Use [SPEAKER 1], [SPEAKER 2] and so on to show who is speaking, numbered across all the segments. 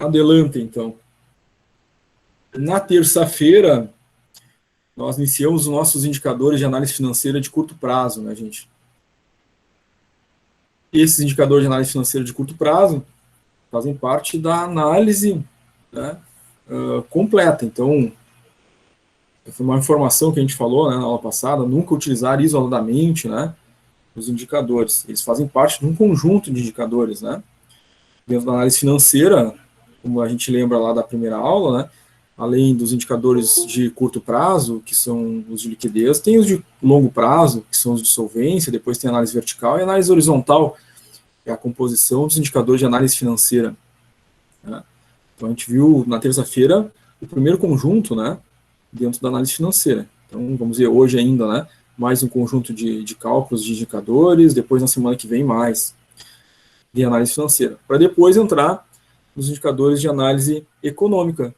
[SPEAKER 1] Adelante, então. Na terça-feira, nós iniciamos os nossos indicadores de análise financeira de curto prazo, né, gente? Esses indicadores de análise financeira de curto prazo fazem parte da análise, né, completa. Então, foi uma informação que a gente falou, né, na aula passada, nunca utilizar isoladamente, né, os indicadores. Eles fazem parte de um conjunto de indicadores, né? Dentro da análise financeira, como a gente lembra lá da primeira aula, né, além dos indicadores de curto prazo, que são os de liquidez, tem os de longo prazo, que são os de solvência, depois tem a análise vertical e a análise horizontal, que é a composição dos indicadores de análise financeira, né? Então a gente viu na terça-feira o primeiro conjunto, né, dentro da análise financeira. Então vamos ver hoje ainda, né, mais um conjunto de cálculos de indicadores, depois na semana que vem mais de análise financeira, para depois entrar nos indicadores de análise econômica.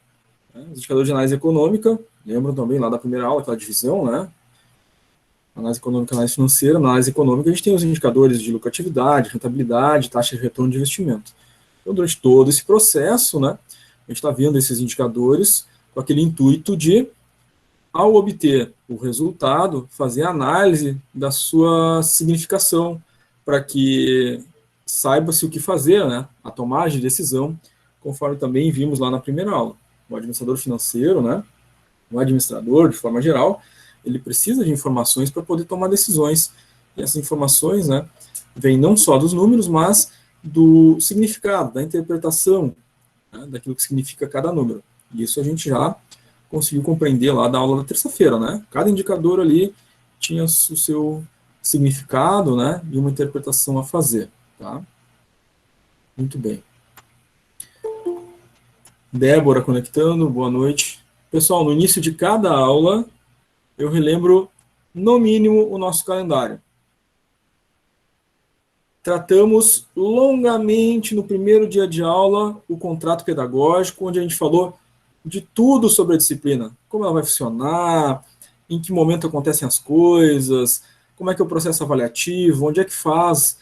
[SPEAKER 1] Os indicadores de análise econômica, lembram também lá da primeira aula, aquela divisão, né? Análise econômica, análise financeira. Na análise econômica, a gente tem os indicadores de lucratividade, rentabilidade, taxa de retorno de investimento. Então, durante todo esse processo, né, a gente está vendo esses indicadores com aquele intuito de, ao obter o resultado, fazer a análise da sua significação, para que saiba-se o que fazer, né, a tomagem de decisão, conforme também vimos lá na primeira aula. O administrador financeiro, né, o administrador, de forma geral, ele precisa de informações para poder tomar decisões. E essas informações, né, vêm não só dos números, mas do significado, da interpretação, né, daquilo que significa cada número. E isso a gente já conseguiu compreender lá da aula da terça-feira, né? Cada indicador ali tinha o seu significado, né, e uma interpretação a fazer, tá? Muito bem. Débora conectando, boa noite. Pessoal, no início de cada aula, eu relembro, no mínimo, o nosso calendário. Tratamos longamente, no primeiro dia de aula, o contrato pedagógico, onde a gente falou de tudo sobre a disciplina. Como ela vai funcionar, em que momento acontecem as coisas, como é que é o processo avaliativo, onde é que faz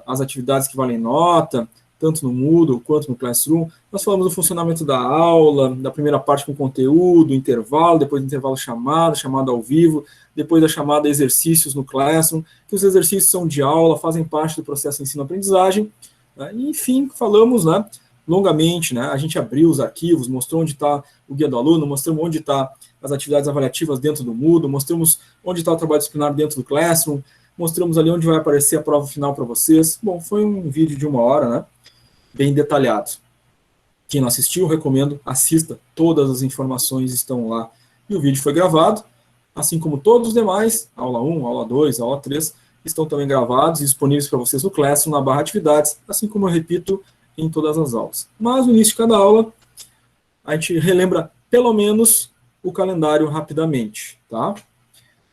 [SPEAKER 1] as atividades que valem nota, tanto no Moodle quanto no Classroom. Nós falamos do funcionamento da aula, da primeira parte com conteúdo, intervalo, depois do intervalo chamada ao vivo, depois da chamada exercícios no Classroom, que os exercícios são de aula, fazem parte do processo de ensino-aprendizagem, né? E, enfim, falamos, né, longamente, né, a gente abriu os arquivos, mostrou onde está o guia do aluno, mostramos onde está as atividades avaliativas dentro do Moodle, mostramos onde está o trabalho disciplinar dentro do Classroom, mostramos ali onde vai aparecer a prova final para vocês. Bom, foi um vídeo de 1 hora, né, bem detalhado. Quem não assistiu, recomendo, assista, todas as informações estão lá. E o vídeo foi gravado, assim como todos os demais, aula 1, aula 2, aula 3, estão também gravados e disponíveis para vocês no Classroom, na barra atividades, assim como eu repito em todas as aulas. Mas no início de cada aula, a gente relembra pelo menos o calendário rapidamente, tá?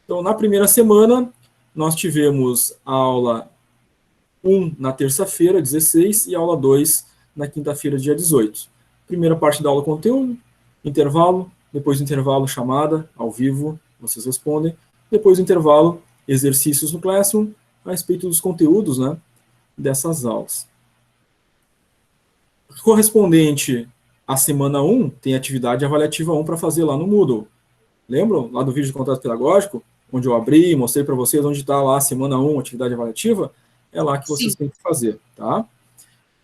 [SPEAKER 1] Então, na primeira semana, nós tivemos a aula 1 na terça-feira, 16, e aula 2 na quinta-feira, dia 18. Primeira parte da aula, conteúdo, intervalo, depois do intervalo, chamada, ao vivo, vocês respondem. Depois do intervalo, exercícios no Classroom, a respeito dos conteúdos, né, dessas aulas. Correspondente à semana 1, tem atividade avaliativa 1 para fazer lá no Moodle. Lembram? Lá do vídeo de contrato pedagógico, onde eu abri e mostrei para vocês onde está lá a semana 1, atividade avaliativa, é lá que vocês têm que fazer, tá?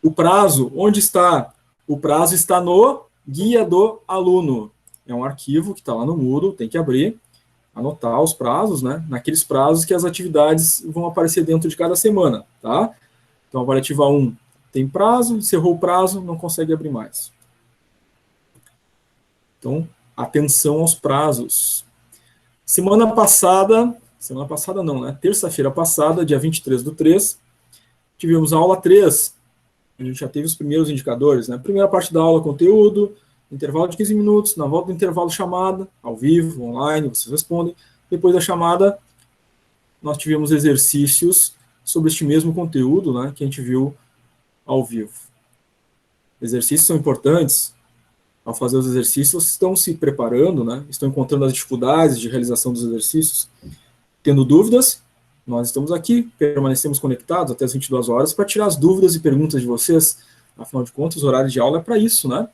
[SPEAKER 1] O prazo, onde está? O prazo está no guia do aluno. É um arquivo que está lá no Moodle, tem que abrir, anotar os prazos, né? Naqueles prazos que as atividades vão aparecer dentro de cada semana, tá? Então, a avaliativa 1 tem prazo, encerrou o prazo, não consegue abrir mais. Então, atenção aos prazos. Semana passada não, né? Terça-feira passada, dia 23/3, tivemos a aula 3, a gente já teve os primeiros indicadores, né? Primeira parte da aula, conteúdo, intervalo de 15 minutos, na volta do intervalo, chamada, ao vivo, online, vocês respondem. Depois da chamada, nós tivemos exercícios sobre este mesmo conteúdo, né, que a gente viu ao vivo. Exercícios são importantes. Ao fazer os exercícios, vocês estão se preparando, né, estão encontrando as dificuldades de realização dos exercícios. Tendo dúvidas, nós estamos aqui, permanecemos conectados até as 22 horas para tirar as dúvidas e perguntas de vocês Afinal de contas, o horário de aula é para isso, né?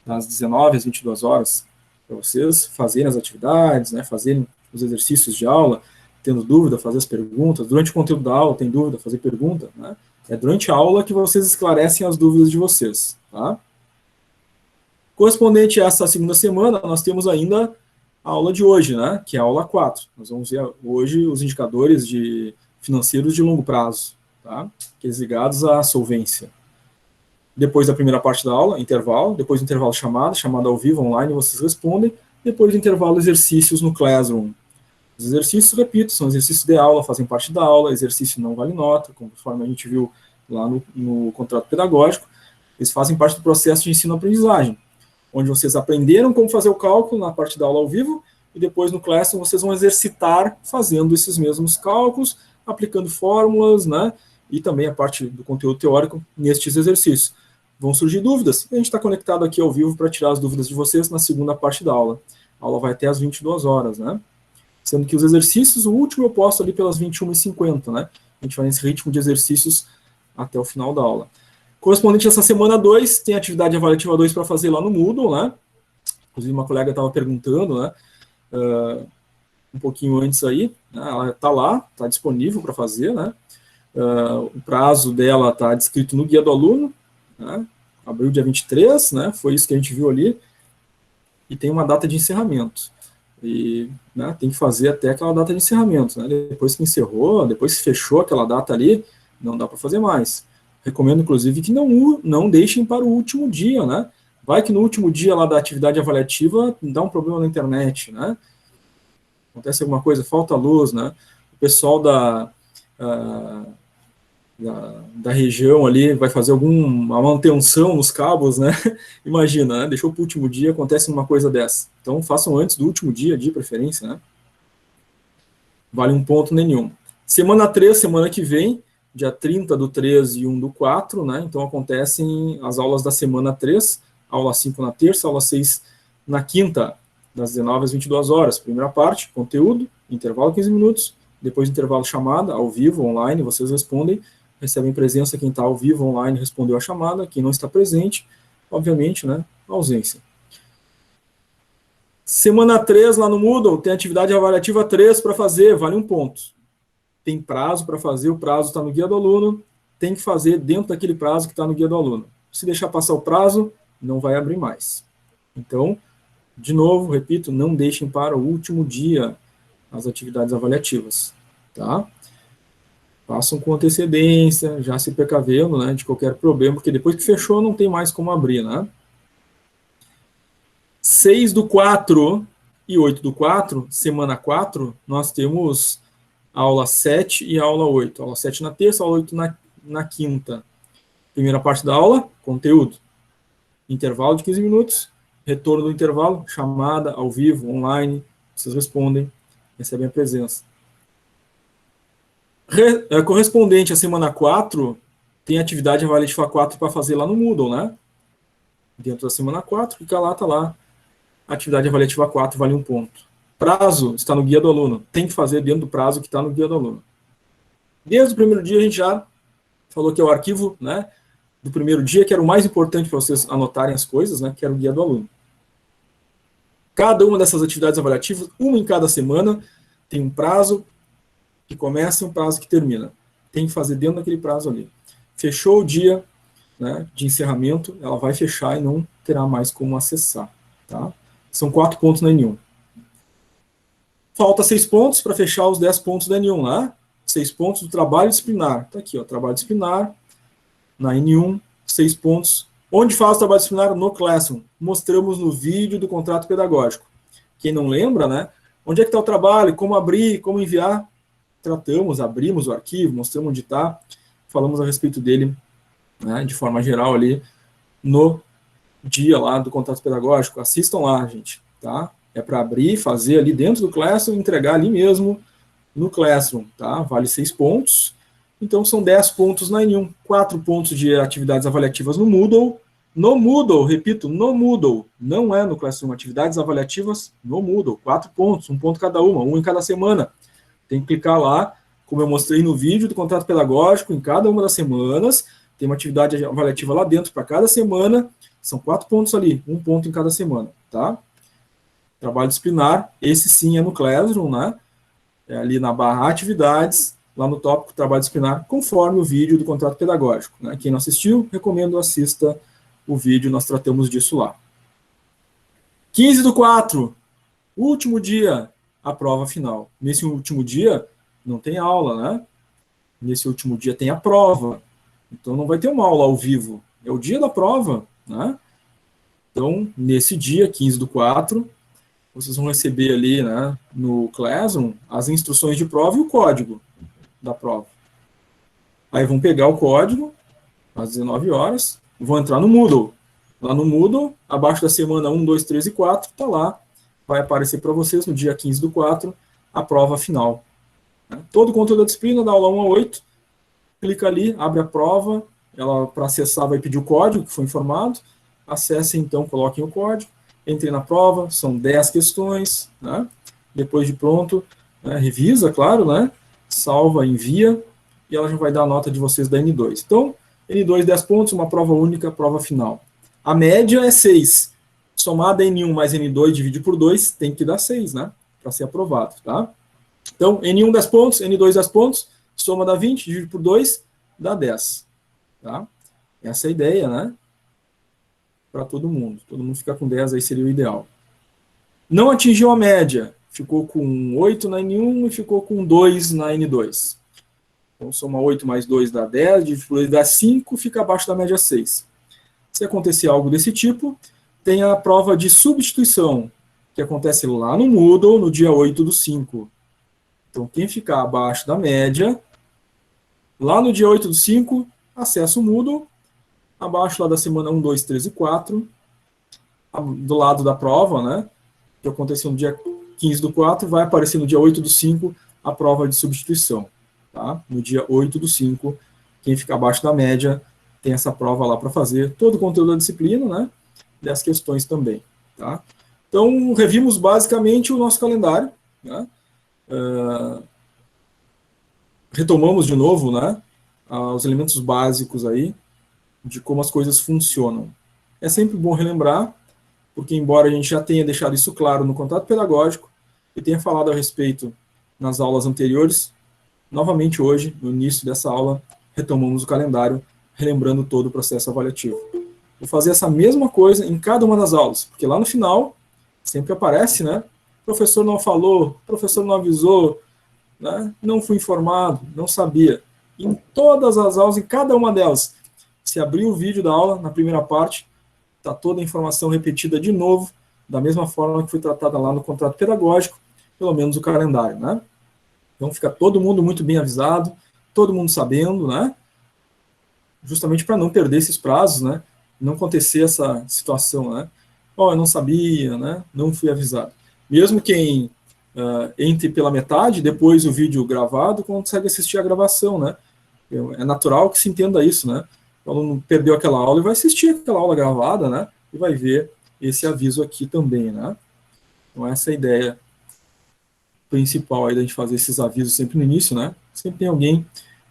[SPEAKER 1] Das 19 às 22 horas, para vocês fazerem as atividades, né? Fazerem os exercícios de aula, tendo dúvida, fazer as perguntas. Durante o conteúdo da aula, tem dúvida, fazer pergunta, né? É durante a aula que vocês esclarecem as dúvidas de vocês, tá? Correspondente a essa segunda semana, nós temos ainda a aula de hoje, né? Que é a aula 4. Nós vamos ver hoje os indicadores financeiros de longo prazo, tá? Aqueles ligados à solvência. Depois da primeira parte da aula, intervalo, depois do intervalo chamada ao vivo, online, vocês respondem, depois do intervalo, exercícios no Classroom. Os exercícios, repito, são exercícios de aula, fazem parte da aula, exercício não vale nota, conforme a gente viu lá no contrato pedagógico, eles fazem parte do processo de ensino-aprendizagem, onde vocês aprenderam como fazer o cálculo na parte da aula ao vivo, e depois no Classroom vocês vão exercitar fazendo esses mesmos cálculos, aplicando fórmulas, né, e também a parte do conteúdo teórico nestes exercícios. Vão surgir dúvidas, e a gente está conectado aqui ao vivo para tirar as dúvidas de vocês na segunda parte da aula. A aula vai até às 22 horas, né? Sendo que os exercícios, o último eu posto ali pelas 21h50, né? A gente vai nesse ritmo de exercícios até o final da aula. Correspondente a essa semana 2, tem atividade avaliativa 2 para fazer lá no Moodle, né? Inclusive uma colega estava perguntando, né? Um pouquinho antes aí, né? Ela está lá, está disponível para fazer, né? O prazo dela está descrito no guia do aluno, né? Abril dia 23, né? Foi isso que a gente viu ali, e tem uma data de encerramento. E, né, tem que fazer até aquela data de encerramento, né? Depois que encerrou, depois que fechou aquela data ali, não dá para fazer mais. Recomendo, inclusive, que não deixem para o último dia, né? Vai que no último dia lá da atividade avaliativa dá um problema na internet, né? Acontece alguma coisa, falta luz, né? O pessoal da região ali vai fazer alguma manutenção nos cabos, né? Imagina, né? Deixou para o último dia, acontece uma coisa dessa. Então, façam antes do último dia, de preferência, né? Vale um ponto nenhum. Semana 3, semana que vem, dia 30/3 e 1/4, né? Então, acontecem as aulas da semana 3, aula 5 na terça, aula 6 na quinta, das 19 às 22 horas. Primeira parte, conteúdo, intervalo 15 minutos, depois intervalo chamada, ao vivo, online, vocês respondem, recebem presença quem está ao vivo, online, respondeu a chamada, quem não está presente, obviamente, né, ausência. Semana 3, lá no Moodle, tem atividade avaliativa 3 para fazer, vale um ponto. Tem prazo para fazer, o prazo está no guia do aluno, tem que fazer dentro daquele prazo que está no guia do aluno. Se deixar passar o prazo, não vai abrir mais. Então, de novo, repito, não deixem para o último dia as atividades avaliativas, tá? Façam com antecedência, já se precavendo, né, de qualquer problema, porque depois que fechou não tem mais como abrir, né? 6/4 e 8/4, semana 4, nós temos aula 7 e aula 8. Aula 7 na terça, aula 8 na quinta. Primeira parte da aula, conteúdo. Intervalo de 15 minutos, retorno do intervalo, chamada ao vivo, online, vocês respondem, recebem a presença. Correspondente à semana 4, tem atividade avaliativa 4 para fazer lá no Moodle, né? Dentro da semana 4, fica lá, tá lá. Atividade avaliativa 4 vale um ponto. Prazo está no guia do aluno. Tem que fazer dentro do prazo que está no guia do aluno. Desde o primeiro dia a gente já falou que é o arquivo, né, do primeiro dia, que era o mais importante para vocês anotarem as coisas, né, que era o guia do aluno. Cada uma dessas atividades avaliativas, uma em cada semana, tem um prazo que começa e um prazo que termina. Tem que fazer dentro daquele prazo ali. Fechou o dia, né, de encerramento, ela vai fechar e não terá mais como acessar. Tá? São 4 pontos na N1. Falta 6 pontos para fechar os 10 pontos da N1, né? 6 pontos do trabalho disciplinar. Está aqui, ó, trabalho disciplinar, na N1, 6 pontos. Onde faz o trabalho disciplinar? No Classroom. Mostramos no vídeo do contrato pedagógico. Quem não lembra, né? Onde é que está o trabalho? Como abrir? Como enviar? Tratamos, abrimos o arquivo, mostramos onde está, falamos a respeito dele, né, de forma geral ali, no dia lá do contrato pedagógico. Assistam lá, gente, tá? É para abrir, fazer ali dentro do Classroom, entregar ali mesmo no Classroom, tá? Vale 6 pontos. Então, são 10 pontos na N1, 4 pontos de atividades avaliativas no Moodle. No Moodle, repito, no Moodle, não é no Classroom, atividades avaliativas no Moodle, 4 pontos, 1 ponto cada uma, 1 em cada semana. Tem que clicar lá, como eu mostrei no vídeo do contrato pedagógico, em cada uma das semanas, tem uma atividade avaliativa lá dentro para cada semana, são 4 pontos ali, 1 ponto em cada semana, tá? Trabalho disciplinar, esse sim é no Classroom, né? É ali na barra atividades, lá no tópico trabalho disciplinar, conforme o vídeo do contrato pedagógico, né? Quem não assistiu, recomendo assista o vídeo, nós tratamos disso lá. 15/4, último dia, a prova final. Nesse último dia, não tem aula, né? Nesse último dia tem a prova. Então, não vai ter uma aula ao vivo. É o dia da prova, né? Então, nesse dia, 15/4, vocês vão receber ali, né, no Classroom, as instruções de prova e o código da prova. Aí vão pegar o código, às 19 horas, vão entrar no Moodle. Lá no Moodle, abaixo da semana 1, 2, 3 e 4, está lá. Vai aparecer para vocês, no dia 15/4, a prova final. Todo o conteúdo da disciplina, da aula 1 a 8, clica ali, abre a prova, ela para acessar vai pedir o código que foi informado, acessem então, coloquem o código, entrem na prova, são 10 questões, né? Depois de pronto, né, revisa, claro, né? Salva, envia, e ela já vai dar a nota de vocês da N2. Então, N2, 10 pontos, uma prova única, prova final. A média é 6. Somada N1 mais N2 dividido por 2, tem que dar 6, né? Para ser aprovado, tá? Então, N1, 10 pontos, N2, 10 pontos, soma dá 20, dividido por 2, dá 10. Tá? Essa é a ideia, né? Para todo mundo. Todo mundo ficar com 10 aí seria o ideal. Não atingiu a média. Ficou com 8 na N1 e ficou com 2 na N2. Então, soma 8 mais 2 dá 10, dividido por 2 dá 5, fica abaixo da média 6. Se acontecer algo desse tipo, tem a prova de substituição, que acontece lá no Moodle, no dia 8/5. Então, quem ficar abaixo da média, lá no dia 8/5, acessa o Moodle, abaixo lá da semana 1, 2, 3 e 4, do lado da prova, né, que aconteceu no dia 15/4, vai aparecer no dia 8/5 a prova de substituição. Tá? No dia 8/5, quem fica abaixo da média tem essa prova lá para fazer, todo o conteúdo da disciplina, né, 10 questões também. Tá? Então, revimos basicamente o nosso calendário, né, retomamos de novo, né, os elementos básicos aí de como as coisas funcionam. É sempre bom relembrar, porque embora a gente já tenha deixado isso claro no contrato pedagógico e tenha falado a respeito nas aulas anteriores, novamente hoje, no início dessa aula, retomamos o calendário, relembrando todo o processo avaliativo. Vou fazer essa mesma coisa em cada uma das aulas, porque lá no final sempre aparece, né, o professor não falou, o professor não avisou, né, não fui informado, não sabia. Em todas as aulas, em cada uma delas, se abrir o vídeo da aula, na primeira parte, está toda a informação repetida de novo, da mesma forma que foi tratada lá no contrato pedagógico, pelo menos o calendário, né? Então fica todo mundo muito bem avisado, todo mundo sabendo, né? Justamente para não perder esses prazos, né? Não acontecer essa situação, né? Eu não sabia, né? Não fui avisado. Mesmo quem entre pela metade, depois o vídeo gravado, consegue assistir a gravação, né? É natural que se entenda isso, né? O aluno perdeu aquela aula e vai assistir aquela aula gravada, né? E vai ver esse aviso aqui também, né? Então essa é a ideia principal aí da gente fazer esses avisos sempre no início, né? Sempre tem alguém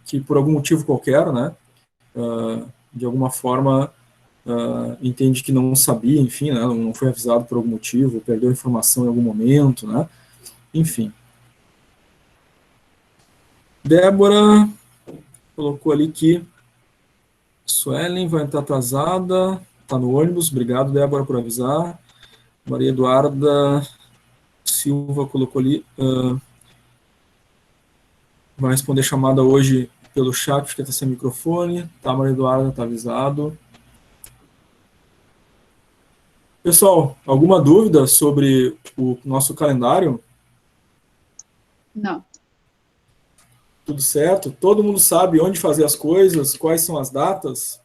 [SPEAKER 1] que por algum motivo qualquer, né? De alguma forma entende que não sabia, enfim, né? Não foi avisado por algum motivo, perdeu a informação em algum momento, né? Enfim. Débora colocou ali que Suelen vai entrar atrasada, está no ônibus, obrigado, Débora, por avisar. Maria Eduarda Silva colocou ali, vai responder chamada hoje pelo chat, porque está sem microfone. Tá, Maria Eduarda, está avisado. Pessoal, alguma dúvida sobre o nosso calendário?
[SPEAKER 2] Não.
[SPEAKER 1] Tudo certo? Todo mundo sabe onde fazer as coisas, quais são as datas?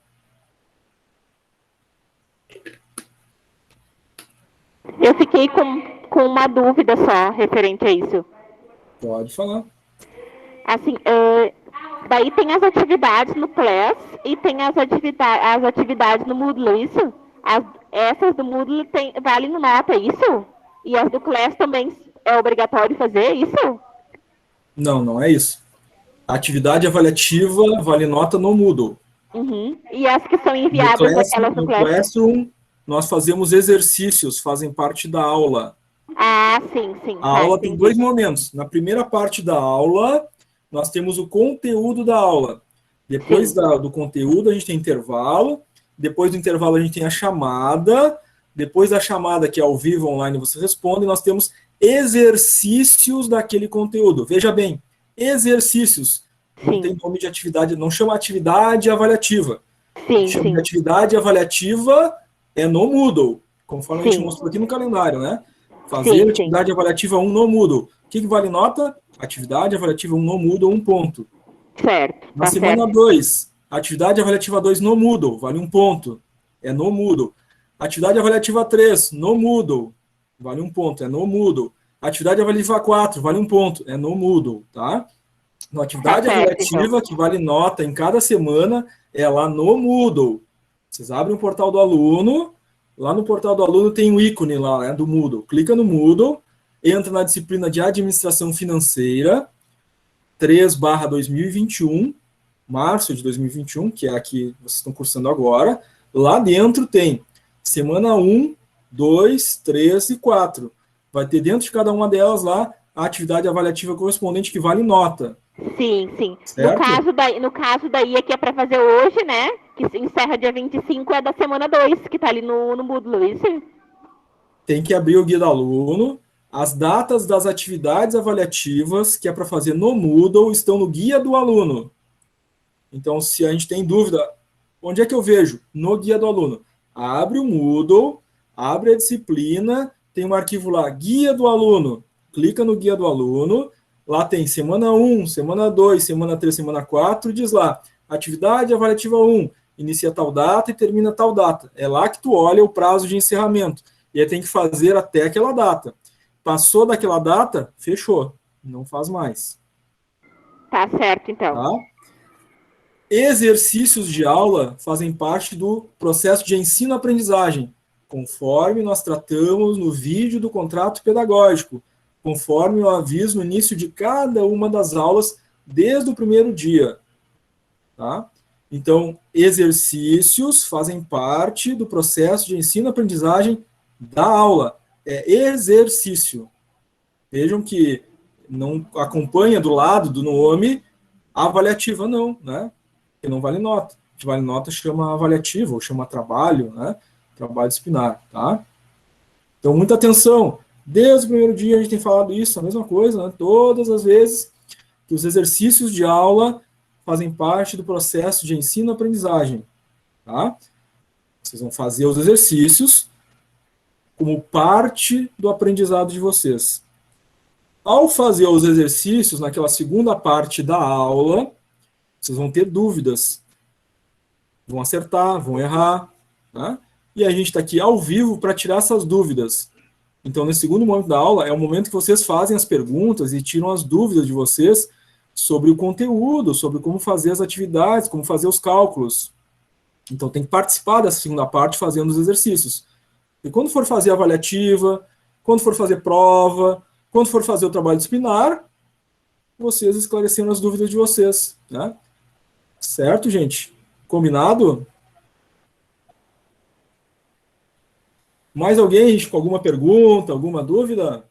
[SPEAKER 3] Eu fiquei com uma dúvida só referente a isso.
[SPEAKER 1] Pode falar.
[SPEAKER 3] Assim, daí tem as atividades no Class e tem as atividades no Moodle, é isso? Essas do Moodle valem nota, é isso? E as do Class também é obrigatório fazer, é isso?
[SPEAKER 1] Não, não é isso. A atividade avaliativa vale nota no Moodle.
[SPEAKER 3] Uhum. E as que são
[SPEAKER 1] No
[SPEAKER 3] enviadas, aquelas do
[SPEAKER 1] No
[SPEAKER 3] Classroom?
[SPEAKER 1] Classroom, nós fazemos exercícios, fazem parte da aula.
[SPEAKER 3] Ah, sim, sim.
[SPEAKER 1] A
[SPEAKER 3] Tá,
[SPEAKER 1] aula tem
[SPEAKER 3] entendi.
[SPEAKER 1] 2 momentos. Na primeira parte da aula, nós temos o conteúdo da aula. Depois
[SPEAKER 3] Sim.
[SPEAKER 1] do conteúdo, a gente tem intervalo. Depois do intervalo, a gente tem a chamada. Depois da chamada, que é ao vivo, online, você responde. Nós temos exercícios daquele conteúdo. Veja bem, exercícios. Não
[SPEAKER 3] Sim.
[SPEAKER 1] tem nome de atividade, não chama atividade avaliativa.
[SPEAKER 3] Sim,
[SPEAKER 1] Chama de
[SPEAKER 3] sim.
[SPEAKER 1] atividade avaliativa é no Moodle, conforme a gente
[SPEAKER 3] Sim.
[SPEAKER 1] mostrou aqui no calendário, né? Fazer
[SPEAKER 3] Sim, sim.
[SPEAKER 1] atividade avaliativa 1 no Moodle. O que vale nota? Atividade avaliativa 1 no Moodle, 1 ponto.
[SPEAKER 3] Certo.
[SPEAKER 1] Na
[SPEAKER 3] Tá
[SPEAKER 1] semana
[SPEAKER 3] certo.
[SPEAKER 1] 2, atividade avaliativa 2 no Moodle, vale 1 ponto. É no Moodle. Atividade avaliativa 3 no Moodle, vale 1 ponto. É no Moodle. Atividade avaliativa 4, vale 1 ponto. É no Moodle, tá? Então,
[SPEAKER 3] Tá
[SPEAKER 1] atividade
[SPEAKER 3] certo, então.
[SPEAKER 1] avaliativa, que vale nota em cada semana, é lá no Moodle. Vocês abrem o portal do aluno, lá no portal do aluno tem um ícone lá, né, do Moodle. Clica no Moodle, entra na disciplina de Administração Financeira, 3/2021, março de 2021, que é a que vocês estão cursando agora. Lá dentro tem semana 1, 2, 3 e 4. Vai ter dentro de cada uma delas lá a atividade avaliativa correspondente que vale nota.
[SPEAKER 3] Sim, sim.
[SPEAKER 1] Certo?
[SPEAKER 3] No caso daí, aqui é para fazer hoje, né? Que se encerra dia 25, é da semana 2, que tá ali no Moodle, isso?
[SPEAKER 1] Tem que abrir o guia do aluno. As datas das atividades avaliativas, que é para fazer no Moodle, estão no guia do aluno. Então, se a gente tem dúvida, onde é que eu vejo? No guia do aluno. Abre o Moodle, abre a disciplina, tem um arquivo lá, guia do aluno. Clica no guia do aluno, lá tem semana 1, semana 2, semana 3, semana 4, diz lá, atividade avaliativa 1, inicia tal data e termina tal data. É lá que tu olha o prazo de encerramento. E aí tem que fazer até aquela data. Passou daquela data, fechou. Não faz mais.
[SPEAKER 3] Tá certo, então.
[SPEAKER 1] Tá? Exercícios de aula fazem parte do processo de ensino-aprendizagem, conforme nós tratamos no vídeo do contrato pedagógico, conforme eu aviso no início de cada uma das aulas, desde o primeiro dia. Tá? Então, exercícios fazem parte do processo de ensino-aprendizagem da aula. É exercício. Vejam que não acompanha do lado do nome avaliativa, não, né? Que não vale nota. Que vale nota chama avaliativa, ou chama trabalho, né? Trabalho disciplinar, tá? Então, muita atenção. Desde o primeiro dia a gente tem falado isso, a mesma coisa, né? Todas as vezes que os exercícios de aula fazem parte do processo de ensino-aprendizagem, tá? Vocês vão fazer os exercícios como parte do aprendizado de vocês. Ao fazer os exercícios, naquela segunda parte da aula, vocês vão ter dúvidas. Vão acertar, vão errar. Né? E a gente está aqui ao vivo para tirar essas dúvidas. Então, nesse segundo momento da aula, é o momento que vocês fazem as perguntas e tiram as dúvidas de vocês sobre o conteúdo, sobre como fazer as atividades, como fazer os cálculos. Então, tem que participar dessa segunda parte fazendo os exercícios. E quando for fazer avaliativa, quando for fazer prova, quando for fazer o trabalho disciplinar, vocês esclareceram as dúvidas de vocês. Né? Certo, gente? Combinado? Mais alguém, gente, com alguma pergunta, alguma dúvida?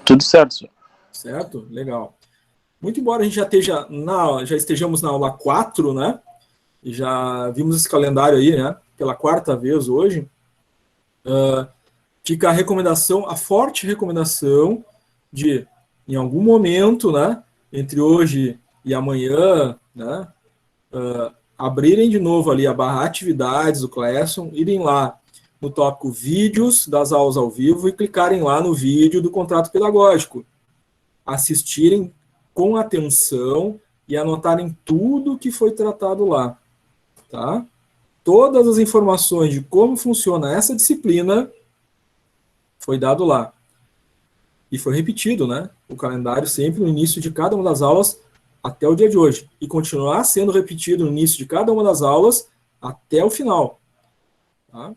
[SPEAKER 4] Tudo certo, senhor.
[SPEAKER 1] Certo? Legal. Muito embora a gente já estejamos na aula 4, né? E já vimos esse calendário aí, né? Pela quarta vez hoje. Fica a recomendação, a forte recomendação de, em algum momento, né? Entre hoje e amanhã, né? Abrirem de novo ali a barra atividades do Classroom, irem lá no tópico vídeos das aulas ao vivo e clicarem lá no vídeo do contrato pedagógico. Assistirem com atenção e anotarem tudo que foi tratado lá. Tá? Todas as informações de como funciona essa disciplina foi dado lá. E foi repetido, né? O calendário sempre no início de cada uma das aulas até o dia de hoje. E continuar sendo repetido no início de cada uma das aulas até o final. Tá?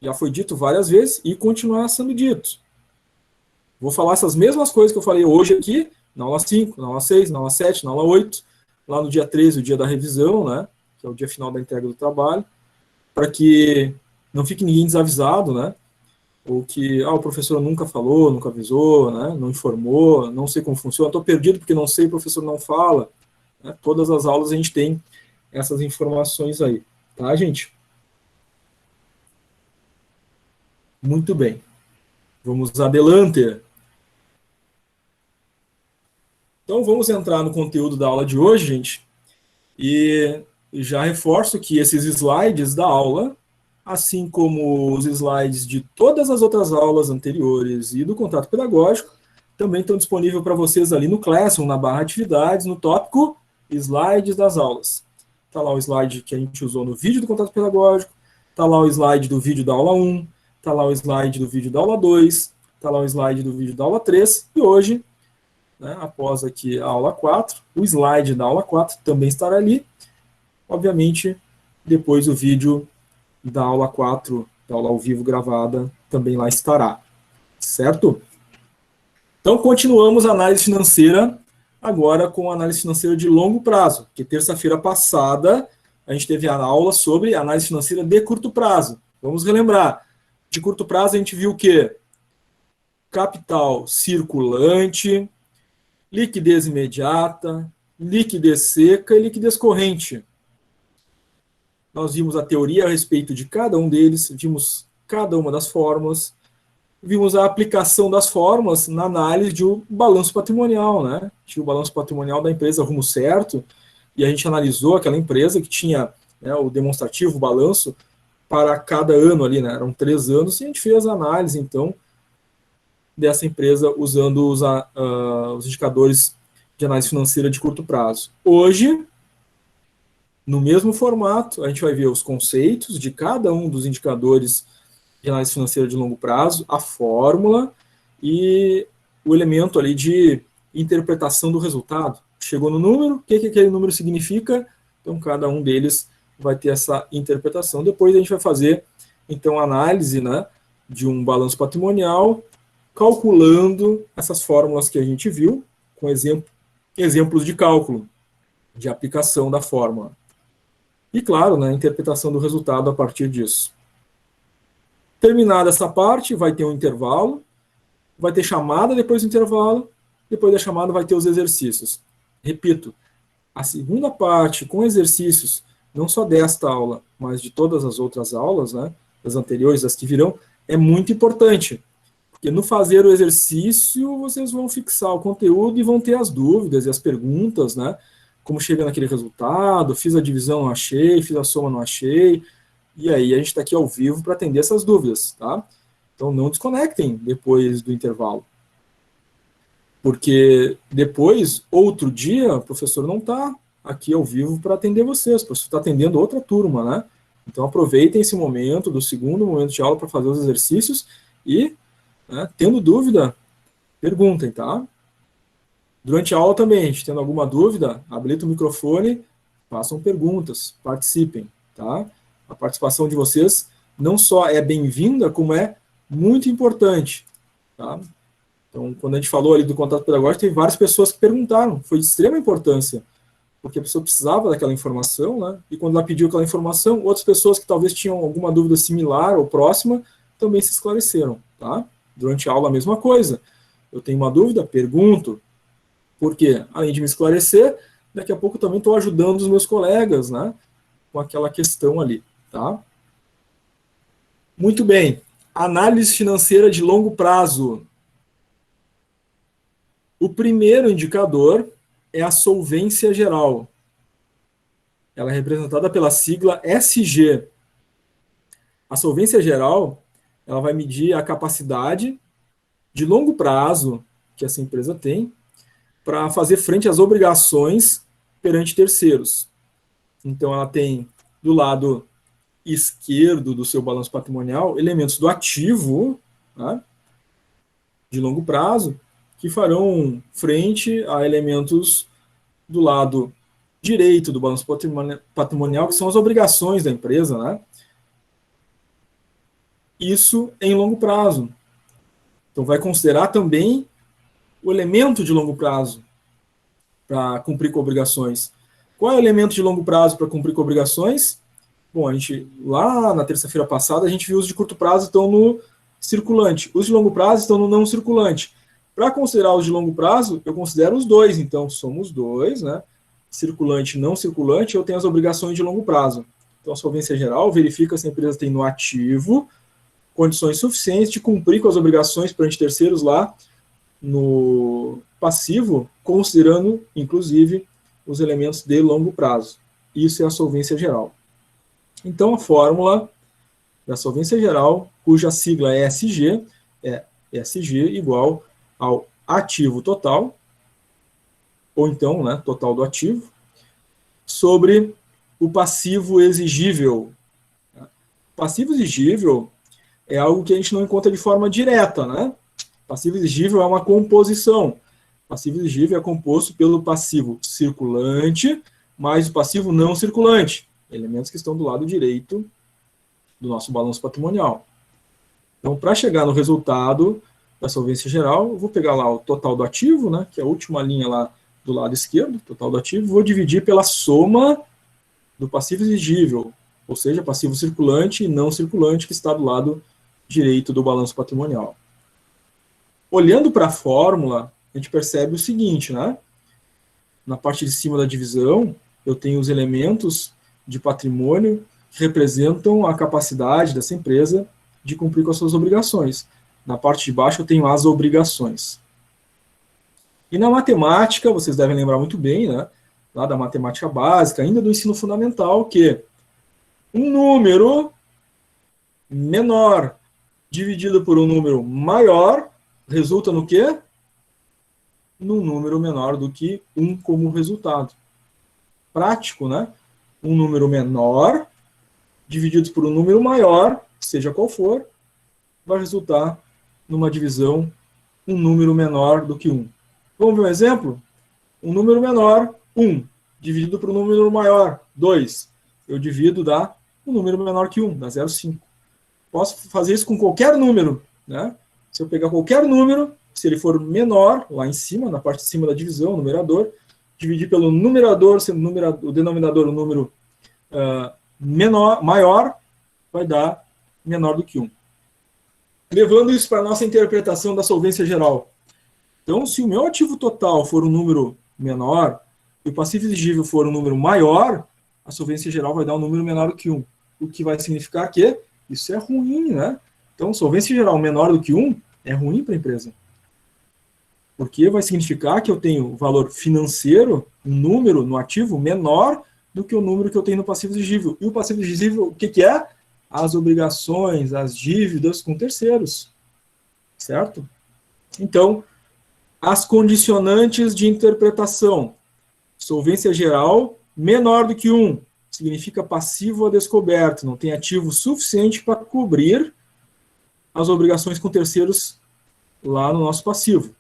[SPEAKER 1] Já foi dito várias vezes e continuar sendo dito. Vou falar essas mesmas coisas que eu falei hoje aqui, na aula 5, na aula 6, na aula 7, na aula 8, lá no dia 13, o dia da revisão, né, que é o dia final da entrega do trabalho, para que não fique ninguém desavisado, né, ou que o professor nunca falou, nunca avisou, né, não informou, não sei como funciona, estou perdido porque não sei, o professor não fala. Né, todas as aulas a gente tem essas informações aí, tá, gente? Muito bem. Vamos adelante. Então, vamos entrar no conteúdo da aula de hoje, gente, e já reforço que esses slides da aula, assim como os slides de todas as outras aulas anteriores e do contato pedagógico, também estão disponíveis para vocês ali no Classroom, na barra atividades, no tópico slides das aulas. Está lá o slide que a gente usou no vídeo do contato pedagógico, está lá o slide do vídeo da aula 1, está lá o slide do vídeo da aula 2, está lá o slide do vídeo da aula 3, e hoje, né, após aqui a aula 4, o slide da aula 4 também estará ali. Obviamente, depois o vídeo da aula 4, da aula ao vivo gravada, também lá estará. Certo? Então, continuamos a análise financeira, agora com a análise financeira de longo prazo, que terça-feira passada a gente teve a aula sobre análise financeira de curto prazo. Vamos relembrar. De curto prazo a gente viu o quê? Capital circulante, liquidez imediata, liquidez seca e liquidez corrente. Nós vimos a teoria a respeito de cada um deles, vimos cada uma das fórmulas, vimos a aplicação das fórmulas na análise de um balanço patrimonial, né? Tinha o balanço patrimonial da empresa Rumo Certo, e a gente analisou aquela empresa que tinha, né, o demonstrativo, o balanço, para cada ano ali, né? Eram 3 anos, e a gente fez a análise, então, dessa empresa usando os indicadores de análise financeira de curto prazo. Hoje, no mesmo formato, a gente vai ver os conceitos de cada um dos indicadores de análise financeira de longo prazo, a fórmula e o elemento ali de interpretação do resultado. Chegou no número, o que aquele número significa? Então, cada um deles vai ter essa interpretação. Depois a gente vai fazer, então, a análise, né, de um balanço patrimonial, calculando essas fórmulas que a gente viu, com exemplos de cálculo, de aplicação da fórmula. E, claro, né, a interpretação do resultado a partir disso. Terminada essa parte, vai ter um intervalo, vai ter chamada depois do intervalo, depois da chamada vai ter os exercícios. Repito, a segunda parte com exercícios, não só desta aula, mas de todas as outras aulas, né, as anteriores, as que virão, é muito importante. Porque no fazer o exercício, vocês vão fixar o conteúdo e vão ter as dúvidas e as perguntas, né? Como chega naquele resultado, fiz a divisão, não achei, fiz a soma, não achei. E aí a gente está aqui ao vivo para atender essas dúvidas, tá? Então não desconectem depois do intervalo. Porque depois, outro dia, o professor não está aqui ao vivo para atender vocês, o professor está atendendo outra turma, né? Então aproveitem esse momento, do segundo momento de aula, para fazer os exercícios e, né, tendo dúvida, perguntem, tá? Durante a aula também, gente, tendo alguma dúvida, habilita o microfone, façam perguntas, participem, tá? A participação de vocês não só é bem-vinda, como é muito importante, tá? Então, quando a gente falou ali do contato pedagógico, tem várias pessoas que perguntaram, foi de extrema importância, porque a pessoa precisava daquela informação, né? E quando ela pediu aquela informação, outras pessoas que talvez tinham alguma dúvida similar ou próxima, também se esclareceram, tá? Durante a aula, a mesma coisa. Eu tenho uma dúvida, pergunto, porque, além de me esclarecer, daqui a pouco também estou ajudando os meus colegas, né, com aquela questão ali, tá? Muito bem. Análise financeira de longo prazo. O primeiro indicador é a solvência geral. Ela é representada pela sigla SG. A solvência geral, ela vai medir a capacidade de longo prazo que essa empresa tem para fazer frente às obrigações perante terceiros. Então, ela tem, do lado esquerdo do seu balanço patrimonial, elementos do ativo, né, de longo prazo, que farão frente a elementos do lado direito do balanço patrimonial, que são as obrigações da empresa, né? Isso em longo prazo. Então, vai considerar também o elemento de longo prazo para cumprir com obrigações. Qual é o elemento de longo prazo para cumprir com obrigações? Bom, a gente, lá na terça-feira passada, a gente viu os de curto prazo estão no circulante. Os de longo prazo estão no não circulante. Para considerar os de longo prazo, eu considero os dois. Então, somos dois, né? Circulante e não circulante, eu tenho as obrigações de longo prazo. Então, a solvência geral verifica se a empresa tem no ativo condições suficientes de cumprir com as obrigações perante terceiros lá no passivo, considerando, inclusive, os elementos de longo prazo. Isso é a solvência geral. Então, a fórmula da solvência geral, cuja sigla é ESG, é ESG igual ao ativo total, ou então, né, total do ativo, sobre o passivo exigível. Passivo exigível é algo que a gente não encontra de forma direta, né? Passivo exigível é uma composição. Passivo exigível é composto pelo passivo circulante mais o passivo não circulante, elementos que estão do lado direito do nosso balanço patrimonial. Então, para chegar no resultado da solvência geral, eu vou pegar lá o total do ativo, né, que é a última linha lá do lado esquerdo, total do ativo, vou dividir pela soma do passivo exigível, ou seja, passivo circulante e não circulante, que está do lado direito do balanço patrimonial. Olhando para a fórmula, a gente percebe o seguinte, né? Na parte de cima da divisão, eu tenho os elementos de patrimônio que representam a capacidade dessa empresa de cumprir com as suas obrigações. Na parte de baixo, eu tenho as obrigações. E na matemática, vocês devem lembrar muito bem, né? Lá da matemática básica, ainda do ensino fundamental, que um número menor dividido por um número maior resulta no quê? Num número menor do que 1 como resultado. Prático, né? Um número menor dividido por um número maior, seja qual for, vai resultar numa divisão um número menor do que 1. Vamos ver um exemplo? Um número menor, 1, dividido por um número maior, 2. Eu divido, dá um número menor que 1, dá 0,5. Posso fazer isso com qualquer número, né? Se eu pegar qualquer número, se ele for menor, lá em cima, na parte de cima da divisão, o numerador, dividir pelo numerador, sendo o denominador o número maior, vai dar menor do que 1. Levando isso para a nossa interpretação da solvência geral. Então, se o meu ativo total for um número menor e o passivo exigível for um número maior, a solvência geral vai dar um número menor do que 1. O que vai significar que isso é ruim, né? Então, solvência geral menor do que 1 é ruim para a empresa. Porque vai significar que eu tenho valor financeiro, um número no ativo menor do que o número que eu tenho no passivo exigível. E o passivo exigível, o que é? As obrigações, as dívidas com terceiros. Certo? Então, as condicionantes de interpretação. Solvência geral menor do que 1 significa passivo a descoberto, não tem ativo suficiente para cobrir as obrigações com terceiros lá no nosso passivo.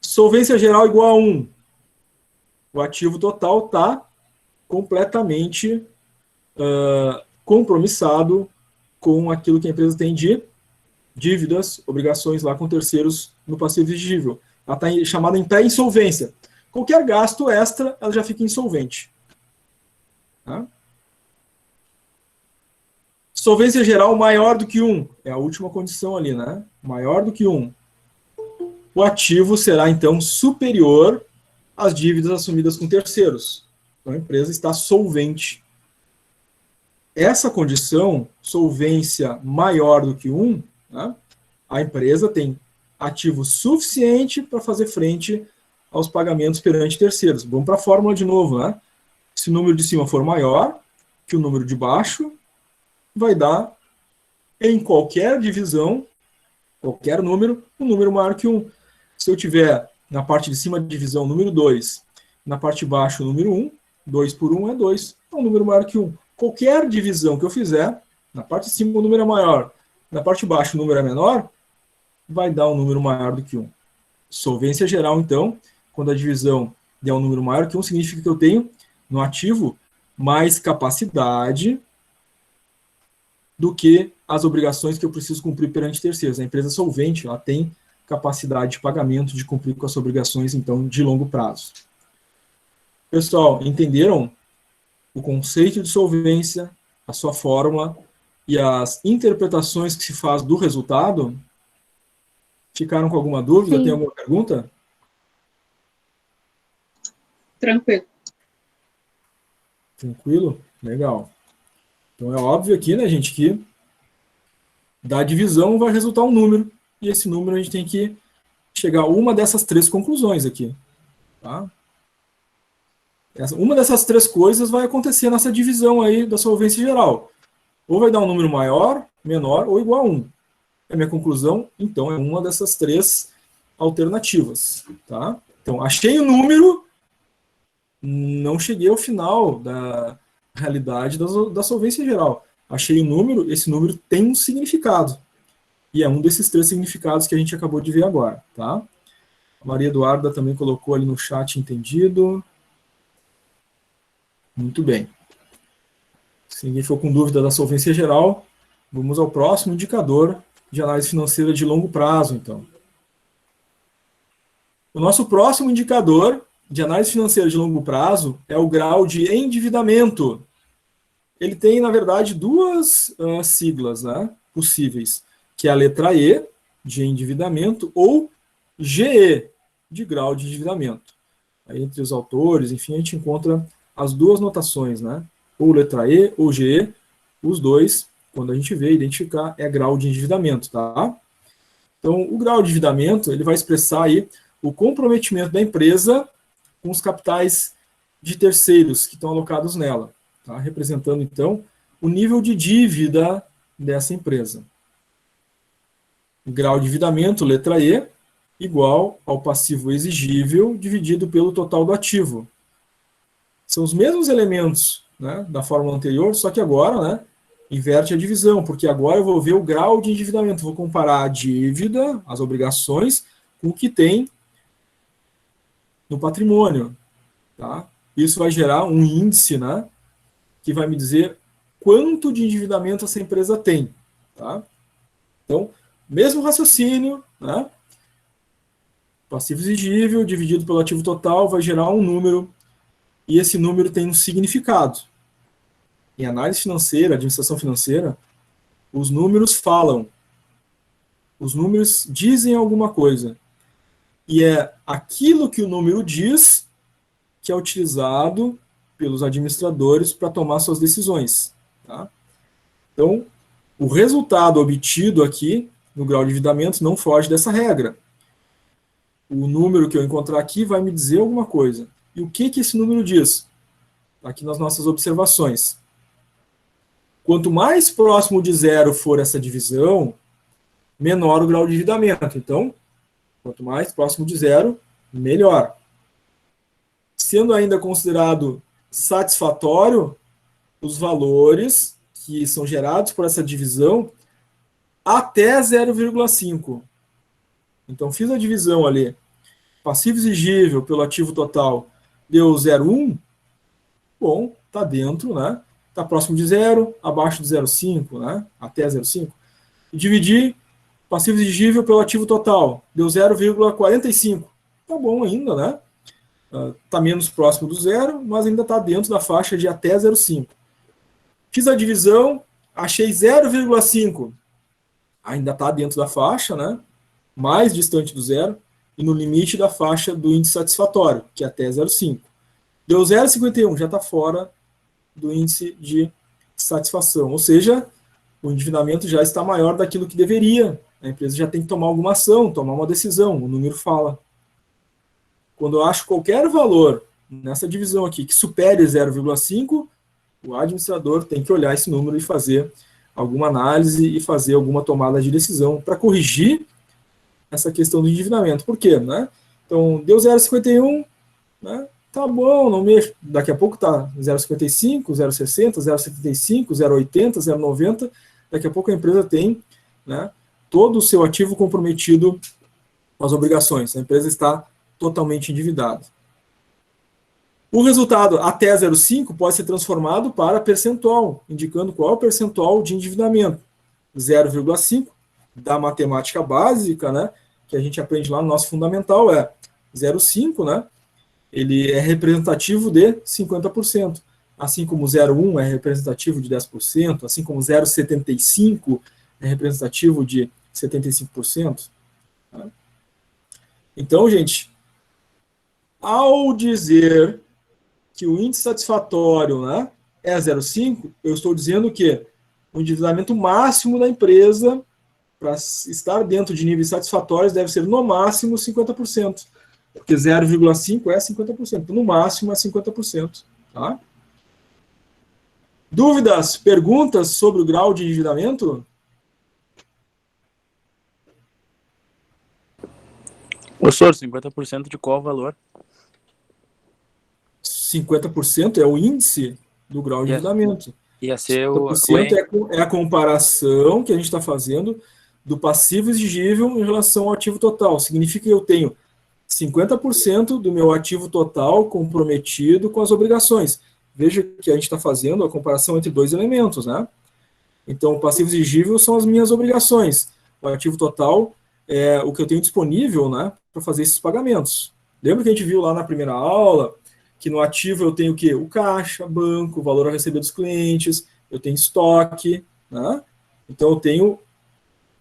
[SPEAKER 1] Solvência geral igual a 1. O ativo total está completamente compromissado com aquilo que a empresa tem de dívidas, obrigações lá com terceiros no passivo exigível. Ela está chamada em pré-insolvência. Qualquer gasto extra, ela já fica insolvente. Tá? Solvência geral maior do que 1. É a última condição ali, né? Maior do que 1. O ativo será, então, superior às dívidas assumidas com terceiros. Então, a empresa está solvente. Essa condição, solvência maior do que 1, né? A empresa tem ativo suficiente para fazer frente aos pagamentos perante terceiros. Vamos para a fórmula de novo, né? Se o número de cima for maior que o número de baixo, vai dar, em qualquer divisão, qualquer número, um número maior que 1. Se eu tiver na parte de cima da divisão número 2, na parte de baixo número 1, 2 por 1 é 2, é um número maior que 1. Qualquer divisão que eu fizer, na parte de cima o número é maior, na parte de baixo o número é menor, vai dar um número maior do que 1. Solvência geral, então, quando a divisão der um número maior que 1, significa que eu tenho no ativo mais capacidade do que as obrigações que eu preciso cumprir perante terceiros. A empresa solvente, ela tem capacidade de pagamento, de cumprir com as obrigações, então, de longo prazo. Pessoal, entenderam o conceito de solvência, a sua fórmula e as interpretações que se faz do resultado? Ficaram com alguma dúvida?
[SPEAKER 3] Sim.
[SPEAKER 1] Tem alguma pergunta?
[SPEAKER 2] Tranquilo.
[SPEAKER 1] Tranquilo? Legal. Então é óbvio aqui, né, gente, que da divisão vai resultar um número, e esse número a gente tem que chegar a uma dessas três conclusões aqui. Tá? Uma dessas três coisas vai acontecer nessa divisão aí da solvência geral. Ou vai dar um número maior, menor ou igual a 1. A minha conclusão, então, é uma dessas três alternativas. Tá? Então, achei o número, não cheguei ao final da realidade da solvência geral. Achei o número, esse número tem um significado. E é um desses três significados que a gente acabou de ver agora. Tá? A Maria Eduarda também colocou ali no chat entendido. Muito bem. Se ninguém ficou com dúvida da solvência geral, vamos ao próximo indicador de análise financeira de longo prazo, então. O nosso próximo indicador de análise financeira de longo prazo é o grau de endividamento. Ele tem, na verdade, duas siglas, né, possíveis, que é a letra E, de endividamento, ou GE, de grau de endividamento. Aí, entre os autores, enfim, a gente encontra as duas notações, né? Ou letra E ou GE, os dois, quando a gente vê, identificar, é grau de endividamento, tá? Então, o grau de endividamento, ele vai expressar aí o comprometimento da empresa com os capitais de terceiros que estão alocados nela, tá? Representando, então, o nível de dívida dessa empresa. O grau de endividamento, letra E, igual ao passivo exigível dividido pelo total do ativo. São os mesmos elementos, né, da fórmula anterior, só que agora, né, inverte a divisão, porque agora eu vou ver o grau de endividamento, vou comparar a dívida, as obrigações, com o que tem no patrimônio. Tá? Isso vai gerar um índice, né, que vai me dizer quanto de endividamento essa empresa tem. Tá? Então, mesmo raciocínio, né, passivo exigível dividido pelo ativo total vai gerar um número, e esse número tem um significado. Em análise financeira, administração financeira, os números falam. Os números dizem alguma coisa. E é aquilo que o número diz que é utilizado pelos administradores para tomar suas decisões. Tá? Então, o resultado obtido aqui, no grau de endividamento, não foge dessa regra. O número que eu encontrar aqui vai me dizer alguma coisa. E o que esse número diz? Aqui nas nossas observações. Quanto mais próximo de zero for essa divisão, menor o grau de endividamento. Então, quanto mais próximo de zero, melhor. Sendo ainda considerado satisfatório os valores que são gerados por essa divisão até 0,5. Então, fiz a divisão ali. Passivo exigível pelo ativo total deu 0,1. Bom, está dentro, né? Está próximo de 0, abaixo de 0,5, né? Até 0,5. E dividir passivo exigível pelo ativo total. Deu 0,45. Tá bom ainda, né? Está menos próximo do zero, mas ainda está dentro da faixa de até 0,5. Fiz a divisão, achei 0,5. Ainda está dentro da faixa, né? Mais distante do zero, e no limite da faixa do índice satisfatório, que é até 0,5. Deu 0,51, já está fora do índice de satisfação. Ou seja, o endividamento já está maior daquilo que deveria. A empresa já tem que tomar alguma ação, tomar uma decisão, o número fala. Quando eu acho qualquer valor nessa divisão aqui que supere 0,5, o administrador tem que olhar esse número e fazer alguma análise e fazer alguma tomada de decisão para corrigir essa questão do endividamento. Por quê? Né? Então, deu 0,51, né? Tá bom, não mexo. Daqui a pouco tá 0,55, 0,60, 0,75, 0,80, 0,90. Daqui a pouco a empresa tem, né, todo o seu ativo comprometido com as obrigações. A empresa está totalmente endividada. O resultado até 0,5 pode ser transformado para percentual, indicando qual é o percentual de endividamento. 0,5 da matemática básica, né, que a gente aprende lá no nosso fundamental, é 0,5, né, ele é representativo de 50%. Assim como 0,1 é representativo de 10%, assim como 0,75 é representativo de 75%. Tá? Então, gente, ao dizer que o índice satisfatório, né, é 0,5, eu estou dizendo que o endividamento máximo da empresa, para estar dentro de níveis satisfatórios, deve ser no máximo 50%. Porque 0,5 é 50%. No máximo é 50%. Tá? Dúvidas, perguntas sobre o grau de endividamento?
[SPEAKER 4] Professor, 50% de qual valor?
[SPEAKER 1] 50% é o índice do grau de endividamento.
[SPEAKER 4] Ia ser
[SPEAKER 1] 50% é a comparação que a gente está fazendo do passivo exigível em relação ao ativo total. Significa que eu tenho 50% do meu ativo total comprometido com as obrigações. Veja que a gente está fazendo a comparação entre dois elementos, né? Então, o passivo exigível são as minhas obrigações. O ativo total é o que eu tenho disponível, né, para fazer esses pagamentos. Lembra que a gente viu lá na primeira aula que no ativo eu tenho o quê? O caixa, banco, o valor a receber dos clientes, eu tenho estoque, né? Então, eu tenho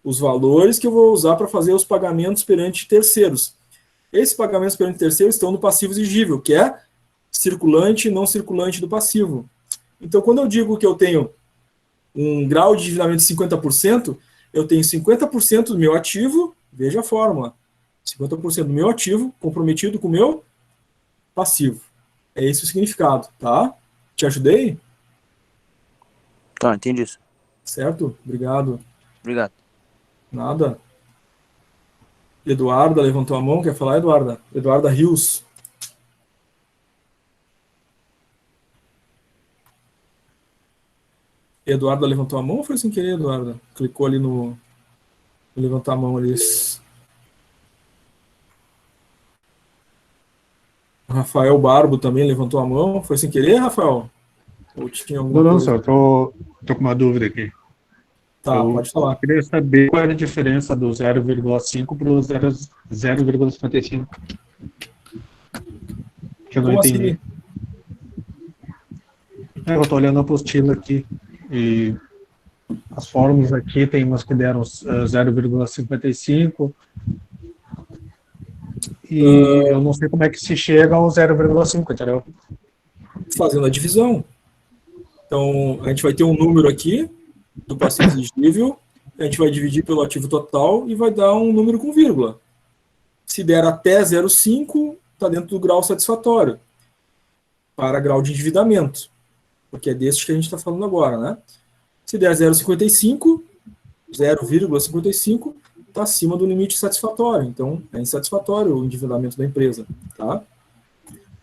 [SPEAKER 1] os valores que eu vou usar para fazer os pagamentos perante terceiros. Esses pagamentos perante terceiros estão no passivo exigível, que é circulante e não circulante do passivo. Então, quando eu digo que eu tenho um grau de endividamento de 50%, eu tenho 50% do meu ativo, veja a fórmula, 50% do meu ativo comprometido com o meu passivo. É esse o significado, tá? Te ajudei?
[SPEAKER 4] Tá, entendi isso.
[SPEAKER 1] Certo? Obrigado.
[SPEAKER 4] Obrigado.
[SPEAKER 1] Nada. Eduarda levantou a mão, quer falar, Eduarda? Eduarda Rios. Eduarda levantou a mão ou foi sem querer, Eduarda? Clicou ali no levantar a mão ali. Rafael Barbo também levantou a mão. Foi sem querer, Rafael? Ou tinha alguma
[SPEAKER 5] Não,
[SPEAKER 1] coisa?
[SPEAKER 5] só tô com uma dúvida aqui.
[SPEAKER 1] Tá, pode falar.
[SPEAKER 5] Eu queria saber qual era a diferença do 0,5 para o 0,55. Que eu não
[SPEAKER 1] Como
[SPEAKER 5] entendi.
[SPEAKER 1] assim?
[SPEAKER 5] Eu estou olhando a apostila aqui e as fórmulas aqui tem umas que deram 0,55 e eu não sei como é que se chega ao 0,5, entendeu?
[SPEAKER 1] Fazendo a divisão. Então, a gente vai ter um número aqui do passivo exigível, a gente vai dividir pelo ativo total e vai dar um número com vírgula. Se der até 0,5, está dentro do grau satisfatório para grau de endividamento, porque é desse que a gente está falando agora, né? Se der 0,55, 0,55, está acima do limite satisfatório. Então, é insatisfatório o endividamento da empresa, tá?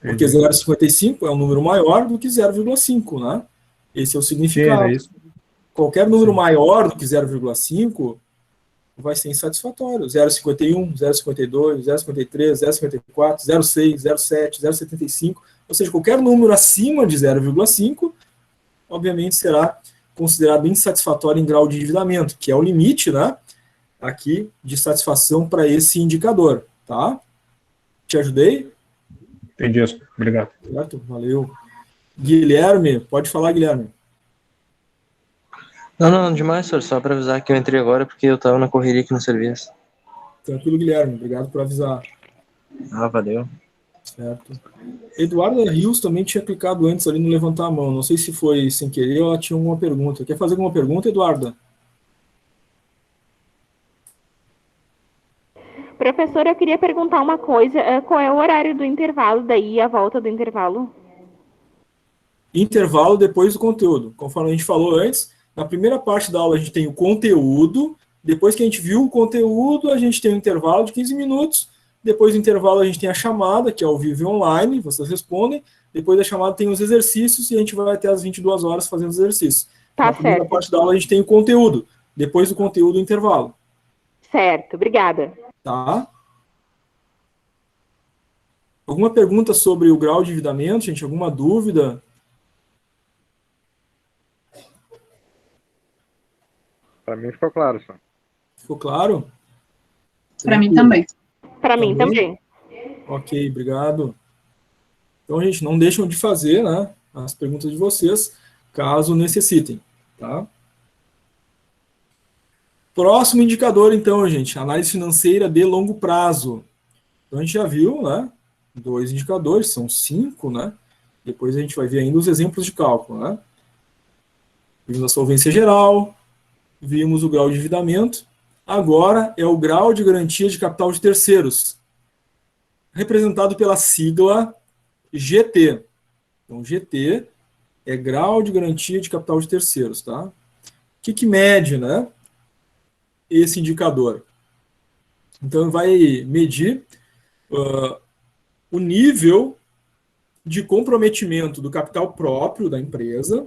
[SPEAKER 1] Porque 0,55 é um número maior do que 0,5, né? Esse é o significado.
[SPEAKER 5] É isso.
[SPEAKER 1] Qualquer número maior do que 0,5 vai ser insatisfatório. 0,51, 0,52, 0,53, 0,54, 0,6, 0,7, 0,75. Ou seja, qualquer número acima de 0,5, obviamente, será considerado insatisfatório em grau de endividamento, que é o limite, né, aqui de satisfação para esse indicador, tá? Te ajudei?
[SPEAKER 5] Entendi isso. Obrigado.
[SPEAKER 1] Certo? Valeu. Guilherme, pode falar, Guilherme.
[SPEAKER 6] Não, demais, senhor. Só para avisar que eu entrei agora porque eu estava na correria aqui no serviço.
[SPEAKER 1] Tranquilo, Guilherme. Obrigado por avisar.
[SPEAKER 6] Ah, valeu.
[SPEAKER 1] Certo. Eduarda Rios também tinha clicado antes ali no levantar a mão. Não sei se foi sem querer ou ela tinha alguma pergunta. Quer fazer alguma pergunta, Eduarda?
[SPEAKER 3] Professor, eu queria perguntar uma coisa. Qual é o horário do intervalo daí, a volta do intervalo?
[SPEAKER 1] Intervalo depois do conteúdo. Conforme a gente falou antes, na primeira parte da aula a gente tem o conteúdo. Depois que a gente viu o conteúdo, a gente tem um intervalo de 15 minutos. Depois do intervalo a gente tem a chamada, que é ao vivo e online, vocês respondem. Depois da chamada tem os exercícios e a gente vai até as 22 horas fazendo os exercícios.
[SPEAKER 3] Tá
[SPEAKER 1] na primeira
[SPEAKER 3] certo.
[SPEAKER 1] parte da aula a gente tem o conteúdo. Depois do conteúdo, o intervalo.
[SPEAKER 3] Certo, obrigada.
[SPEAKER 1] Tá? Alguma pergunta sobre o grau de endividamento, gente? Alguma dúvida?
[SPEAKER 7] Para mim ficou claro, senhor.
[SPEAKER 1] Ficou claro?
[SPEAKER 2] Para mim também.
[SPEAKER 3] Para mim também.
[SPEAKER 1] Ok, obrigado. Então, gente, não deixam de fazer, né, as perguntas de vocês, caso necessitem, tá? Próximo indicador, então, gente, análise financeira de longo prazo. Então, a gente já viu, né, 2 indicadores, são 5, né? Depois a gente vai ver ainda os exemplos de cálculo, né? Vimos a solvência geral, vimos o grau de endividamento, agora é o grau de garantia de capital de terceiros, representado pela sigla GT. Então, GT é grau de garantia de capital de terceiros, tá? O que mede, né, esse indicador? Então, vai medir o nível de comprometimento do capital próprio da empresa,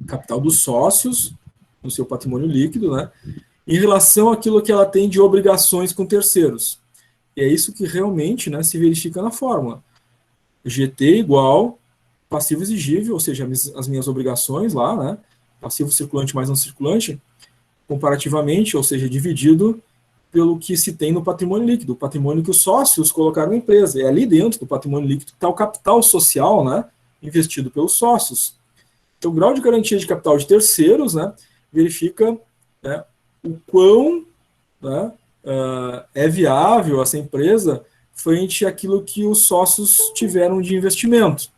[SPEAKER 1] capital dos sócios, no seu patrimônio líquido, né, em relação àquilo que ela tem de obrigações com terceiros. E é isso que realmente, né, se verifica na fórmula. GT igual passivo exigível, ou seja, as minhas obrigações lá, né, passivo circulante mais não circulante, comparativamente, ou seja, dividido pelo que se tem no patrimônio líquido, o patrimônio que os sócios colocaram na empresa. É ali dentro do patrimônio líquido que está o capital social, né, investido pelos sócios. Então, o grau de garantia de capital de terceiros, né, verifica, né, o quão, né, é viável essa empresa frente àquilo que os sócios tiveram de investimento.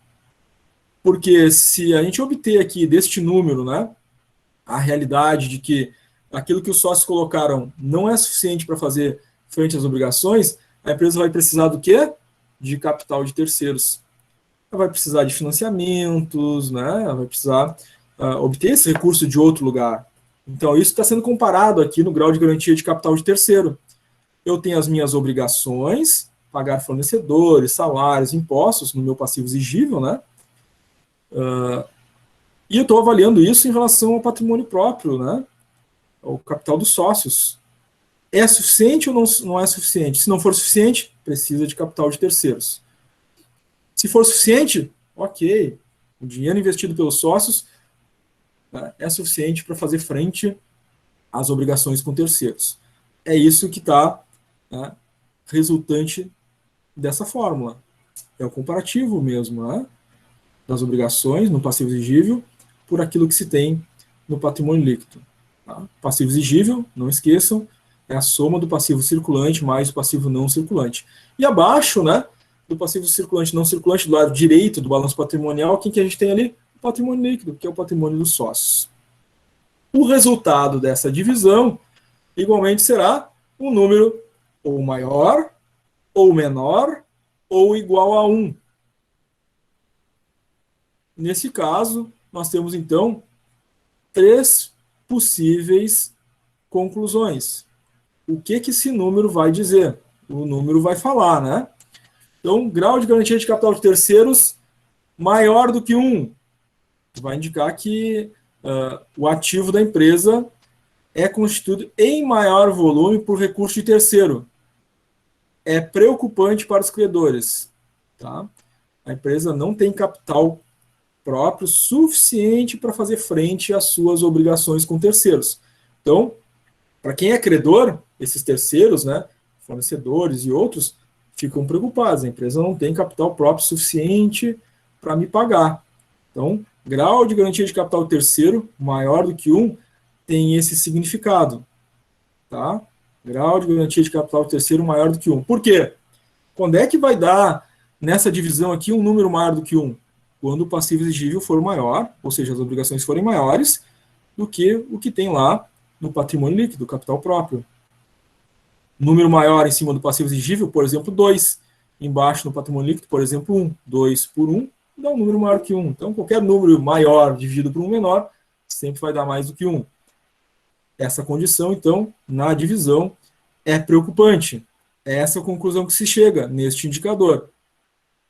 [SPEAKER 1] Porque se a gente obter aqui deste número, né, a realidade de que aquilo que os sócios colocaram não é suficiente para fazer frente às obrigações, a empresa vai precisar do quê? De capital de terceiros. Ela vai precisar de financiamentos, né? Ela vai precisar obter esse recurso de outro lugar. Então, isso está sendo comparado aqui no grau de garantia de capital de terceiro. Eu tenho as minhas obrigações, pagar fornecedores, salários, impostos no meu passivo exigível, né? E eu estou avaliando isso em relação ao patrimônio próprio, né? O capital dos sócios. É suficiente ou não é suficiente? Se não for suficiente, precisa de capital de terceiros. Se for suficiente, ok. O dinheiro investido pelos sócios, né, é suficiente para fazer frente às obrigações com terceiros. É isso que está, né, resultante dessa fórmula. É o comparativo mesmo, né, das obrigações no passivo exigível por aquilo que se tem no patrimônio líquido. Tá? Passivo exigível, não esqueçam, é a soma do passivo circulante mais o passivo não circulante. E abaixo, né, do passivo circulante não circulante, do lado direito do balanço patrimonial, quem que a gente tem ali? O patrimônio líquido, que é o patrimônio dos sócios. O resultado dessa divisão, igualmente, será um número ou maior, ou menor, ou igual a 1. Nesse caso, nós temos, então, 3 possíveis conclusões. O que esse número vai dizer? O número vai falar, né? Então, grau de garantia de capital de terceiros maior do que 1. Vai indicar que o ativo da empresa é constituído em maior volume por recurso de terceiro. É preocupante para os credores. Tá? A empresa não tem capital próprio suficiente para fazer frente às suas obrigações com terceiros. Então, para quem é credor, esses terceiros, né, fornecedores e outros, ficam preocupados. A empresa não tem capital próprio suficiente para me pagar. Então, grau de garantia de capital terceiro maior do que 1 tem esse significado. Tá? Grau de garantia de capital terceiro maior do que 1. Por quê? Quando é que vai dar, nessa divisão aqui, um número maior do que 1? Quando o passivo exigível for maior, ou seja, as obrigações forem maiores do que o que tem lá no patrimônio líquido, capital próprio. Número maior em cima do passivo exigível, por exemplo, 2. Embaixo no patrimônio líquido, por exemplo, 1. 2 por 1 dá um número maior que 1. Então, qualquer número maior dividido por um menor sempre vai dar mais do que 1. Essa condição, então, na divisão, é preocupante. É essa a conclusão que se chega neste indicador.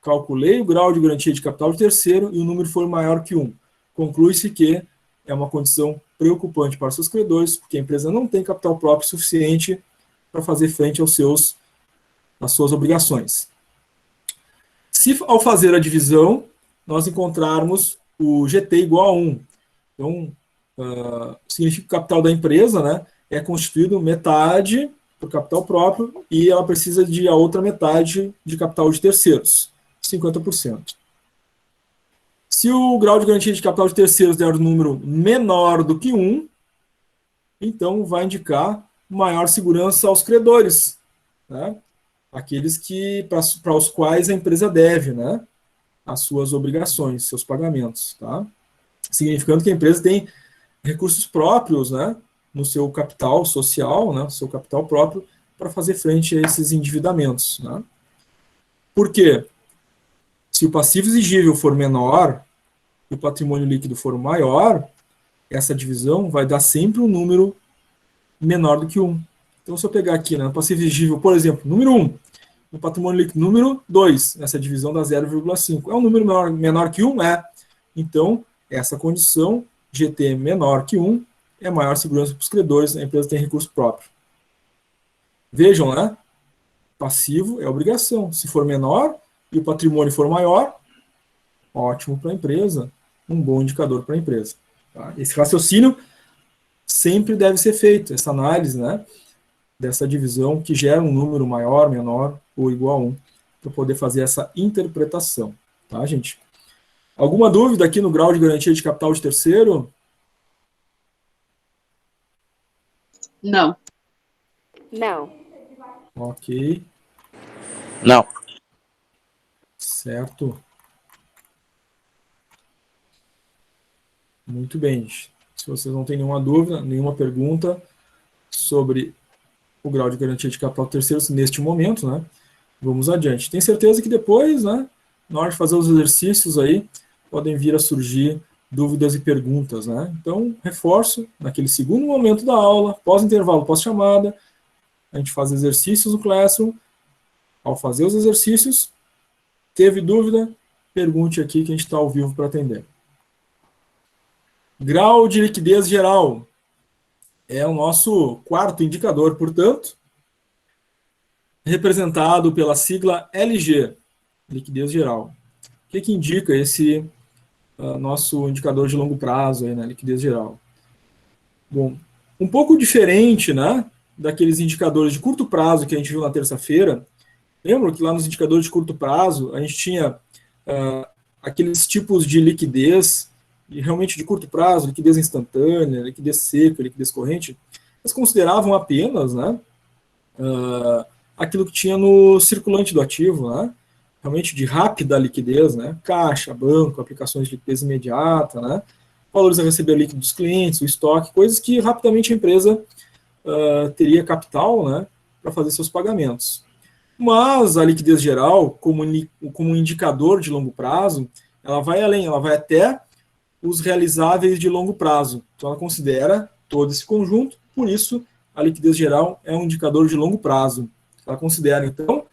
[SPEAKER 1] Calculei o grau de garantia de capital de terceiro e o número for maior que 1. Conclui-se que é uma condição preocupante para os seus credores, porque a empresa não tem capital próprio suficiente para fazer frente às suas obrigações. Se ao fazer a divisão, nós encontrarmos o GT igual a 1, então, significa que o capital da empresa, né, é constituído metade por capital próprio e ela precisa de a outra metade de capital de terceiros, 50%. Se o grau de garantia de capital de terceiros der um número menor do que 1, então vai indicar maior segurança aos credores, né? Aqueles que para os quais a empresa deve, né, as suas obrigações, seus pagamentos, tá? Significando que a empresa tem recursos próprios, né, no seu capital social, né, seu capital próprio, para fazer frente a esses endividamentos, né? Por quê? Se o passivo exigível for menor e o patrimônio líquido for maior, essa divisão vai dar sempre um número menor do que 1. Então, se eu pegar aqui, né, passivo exigível, por exemplo, número 1, no patrimônio líquido número 2, essa divisão dá 0,5. É um número menor que 1? É. Então, essa condição, GT menor que 1, é maior segurança para os credores, a empresa tem recurso próprio. Vejam, né? Passivo é obrigação. Se for menor e o patrimônio for maior, ótimo para a empresa, um bom indicador para a empresa. Tá? Esse raciocínio sempre deve ser feito, essa análise, né, dessa divisão que gera um número maior, menor ou igual a 1, para poder fazer essa interpretação. Tá, gente? Alguma dúvida aqui no grau de garantia de capital de terceiro?
[SPEAKER 2] Não.
[SPEAKER 3] Não.
[SPEAKER 1] Ok.
[SPEAKER 4] Não.
[SPEAKER 1] Certo. Muito bem, gente. Se vocês não têm nenhuma dúvida, nenhuma pergunta sobre o grau de garantia de capital de terceiros neste momento, né, vamos adiante. Tenho certeza que depois, né, na hora de fazer os exercícios aí, podem vir a surgir dúvidas e perguntas, né. Então, reforço, naquele segundo momento da aula, pós-intervalo, pós-chamada, a gente faz exercícios no Classroom. Ao fazer os exercícios, teve dúvida? Pergunte aqui que a gente está ao vivo para atender. Grau de liquidez geral é o nosso quarto indicador, portanto, representado pela sigla LG, liquidez geral. O que indica esse nosso indicador de longo prazo, aí, né, liquidez geral? Bom, um pouco diferente, né, daqueles indicadores de curto prazo que a gente viu na terça-feira. Lembram que lá nos indicadores de curto prazo a gente tinha aqueles tipos de liquidez realmente de curto prazo, liquidez instantânea, liquidez seca, liquidez corrente. Eles consideravam apenas, né, aquilo que tinha no circulante do ativo, né, realmente de rápida liquidez, né, caixa, banco, aplicações de liquidez imediata, né, valores a receber líquido dos clientes, o estoque, coisas que rapidamente a empresa teria capital, né, para fazer seus pagamentos. Mas a liquidez geral, como um indicador de longo prazo, ela vai além, ela vai até os realizáveis de longo prazo. Então, ela considera todo esse conjunto, por isso, a liquidez geral é um indicador de longo prazo. Ela considera, então,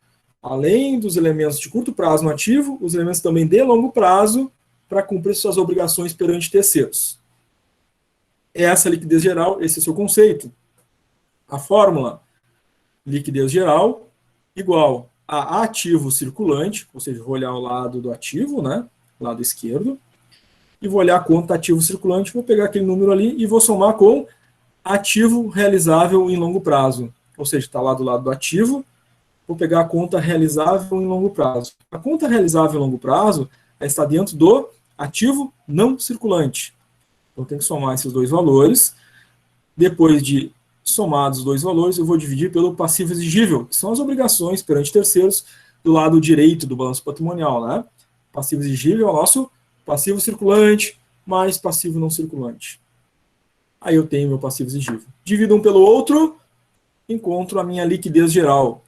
[SPEAKER 1] além dos elementos de curto prazo no ativo, os elementos também de longo prazo para cumprir suas obrigações perante terceiros. Essa liquidez geral, esse é o seu conceito. A fórmula liquidez geral igual a ativo circulante, ou seja, vou olhar o lado do ativo, né, lado esquerdo, e vou olhar a conta ativo circulante, vou pegar aquele número ali e vou somar com ativo realizável em longo prazo. Ou seja, está lá do lado do ativo, vou pegar a conta realizável em longo prazo. A conta realizável em longo prazo está dentro do ativo não circulante. Então, tem que somar esses dois valores. Depois de somados os dois valores, eu vou dividir pelo passivo exigível, que são as obrigações perante terceiros do lado direito do balanço patrimonial, né? Passivo exigível é o nosso passivo circulante mais passivo não circulante. Aí eu tenho meu passivo exigível. Divido um pelo outro, encontro a minha liquidez geral.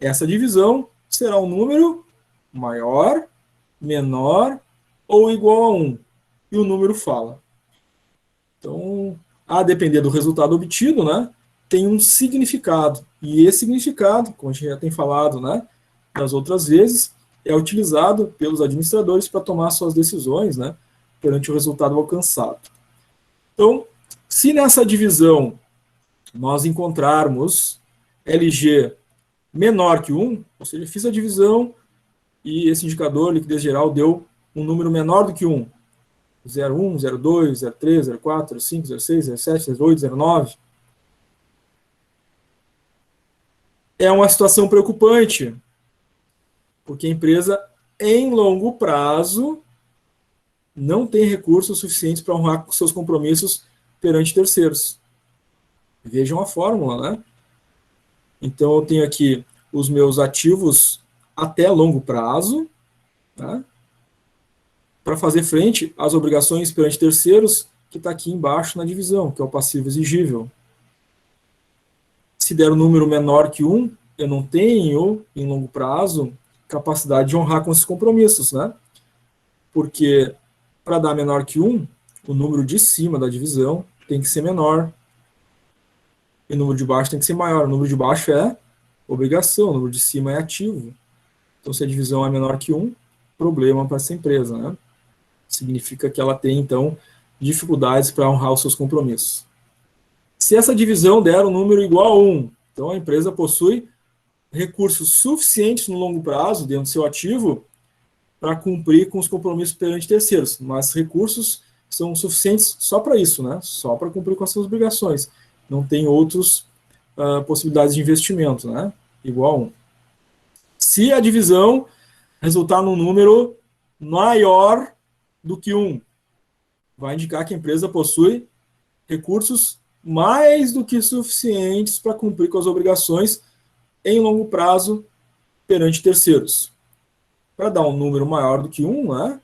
[SPEAKER 1] Essa divisão será um número maior, menor ou igual a 1. E o número fala. Então, a depender do resultado obtido, né, tem um significado. E esse significado, como a gente já tem falado, né, nas outras vezes, é utilizado pelos administradores para tomar suas decisões, né, perante o resultado alcançado. Então, se nessa divisão nós encontrarmos LG menor que 1, ou seja, fiz a divisão, e esse indicador, liquidez geral, deu um número menor do que 1. 0,1, 0,2, 0,3, 0,4, 0,5, 0,6, 0,7, 0,8, 0,9. É uma situação preocupante, porque a empresa, em longo prazo, não tem recursos suficientes para honrar seus compromissos perante terceiros. Vejam a fórmula, né? Então, eu tenho aqui os meus ativos até longo prazo, né? Para fazer frente às obrigações perante terceiros, que está aqui embaixo na divisão, que é o passivo exigível. Se der um número menor que 1, eu não tenho, em longo prazo, capacidade de honrar com esses compromissos, né? Porque, para dar menor que 1, o número de cima da divisão tem que ser menor, e o número de baixo tem que ser maior. O número de baixo é obrigação, o número de cima é ativo. Então, se a divisão é menor que 1, problema para essa empresa, né? Significa que ela tem, então, dificuldades para honrar os seus compromissos. Se essa divisão der um número igual a 1, então a empresa possui recursos suficientes no longo prazo, dentro do seu ativo, para cumprir com os compromissos perante terceiros, mas recursos são suficientes só para isso, né? Só para cumprir com as suas obrigações. Não tem outras possibilidades de investimento, né? Igual a 1. Se a divisão resultar num número maior do que 1, vai indicar que a empresa possui recursos mais do que suficientes para cumprir com as obrigações em longo prazo perante terceiros. Para dar um número maior do que 1, né?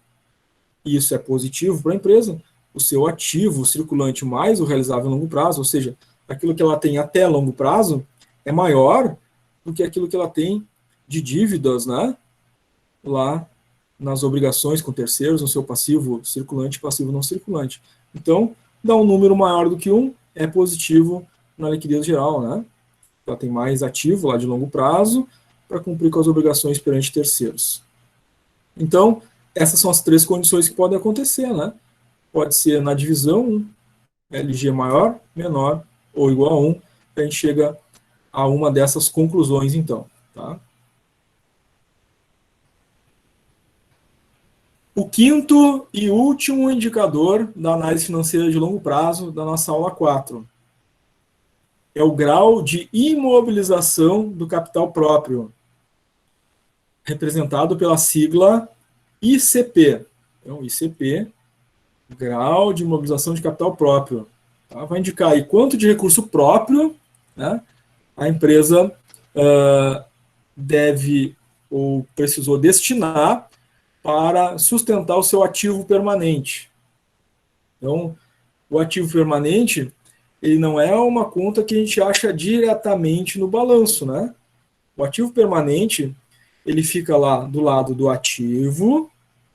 [SPEAKER 1] Isso é positivo para a empresa, o seu ativo circulante mais o realizável em longo prazo, ou seja, aquilo que ela tem até longo prazo, é maior do que aquilo que ela tem de dívidas, né? Lá nas obrigações com terceiros, no seu passivo circulante e passivo não circulante. Então, dá um número maior do que 1, é positivo na liquidez geral, né? Ela tem mais ativo lá de longo prazo para cumprir com as obrigações perante terceiros. Então, essas são as 3 condições que podem acontecer, né? Pode ser na divisão 1, LG maior, menor ou igual a 1, a gente chega a uma dessas conclusões, então, tá? O quinto e último indicador da análise financeira de longo prazo da nossa aula 4 é o grau de imobilização do capital próprio, representado pela sigla ICP. Então, ICP, grau de imobilização de capital próprio. Tá? Vai indicar aí quanto de recurso próprio, né, a empresa deve ou precisou destinar para sustentar o seu ativo permanente. Então, o ativo permanente, ele não é uma conta que a gente acha diretamente no balanço, né? O ativo permanente, ele fica lá do lado do ativo,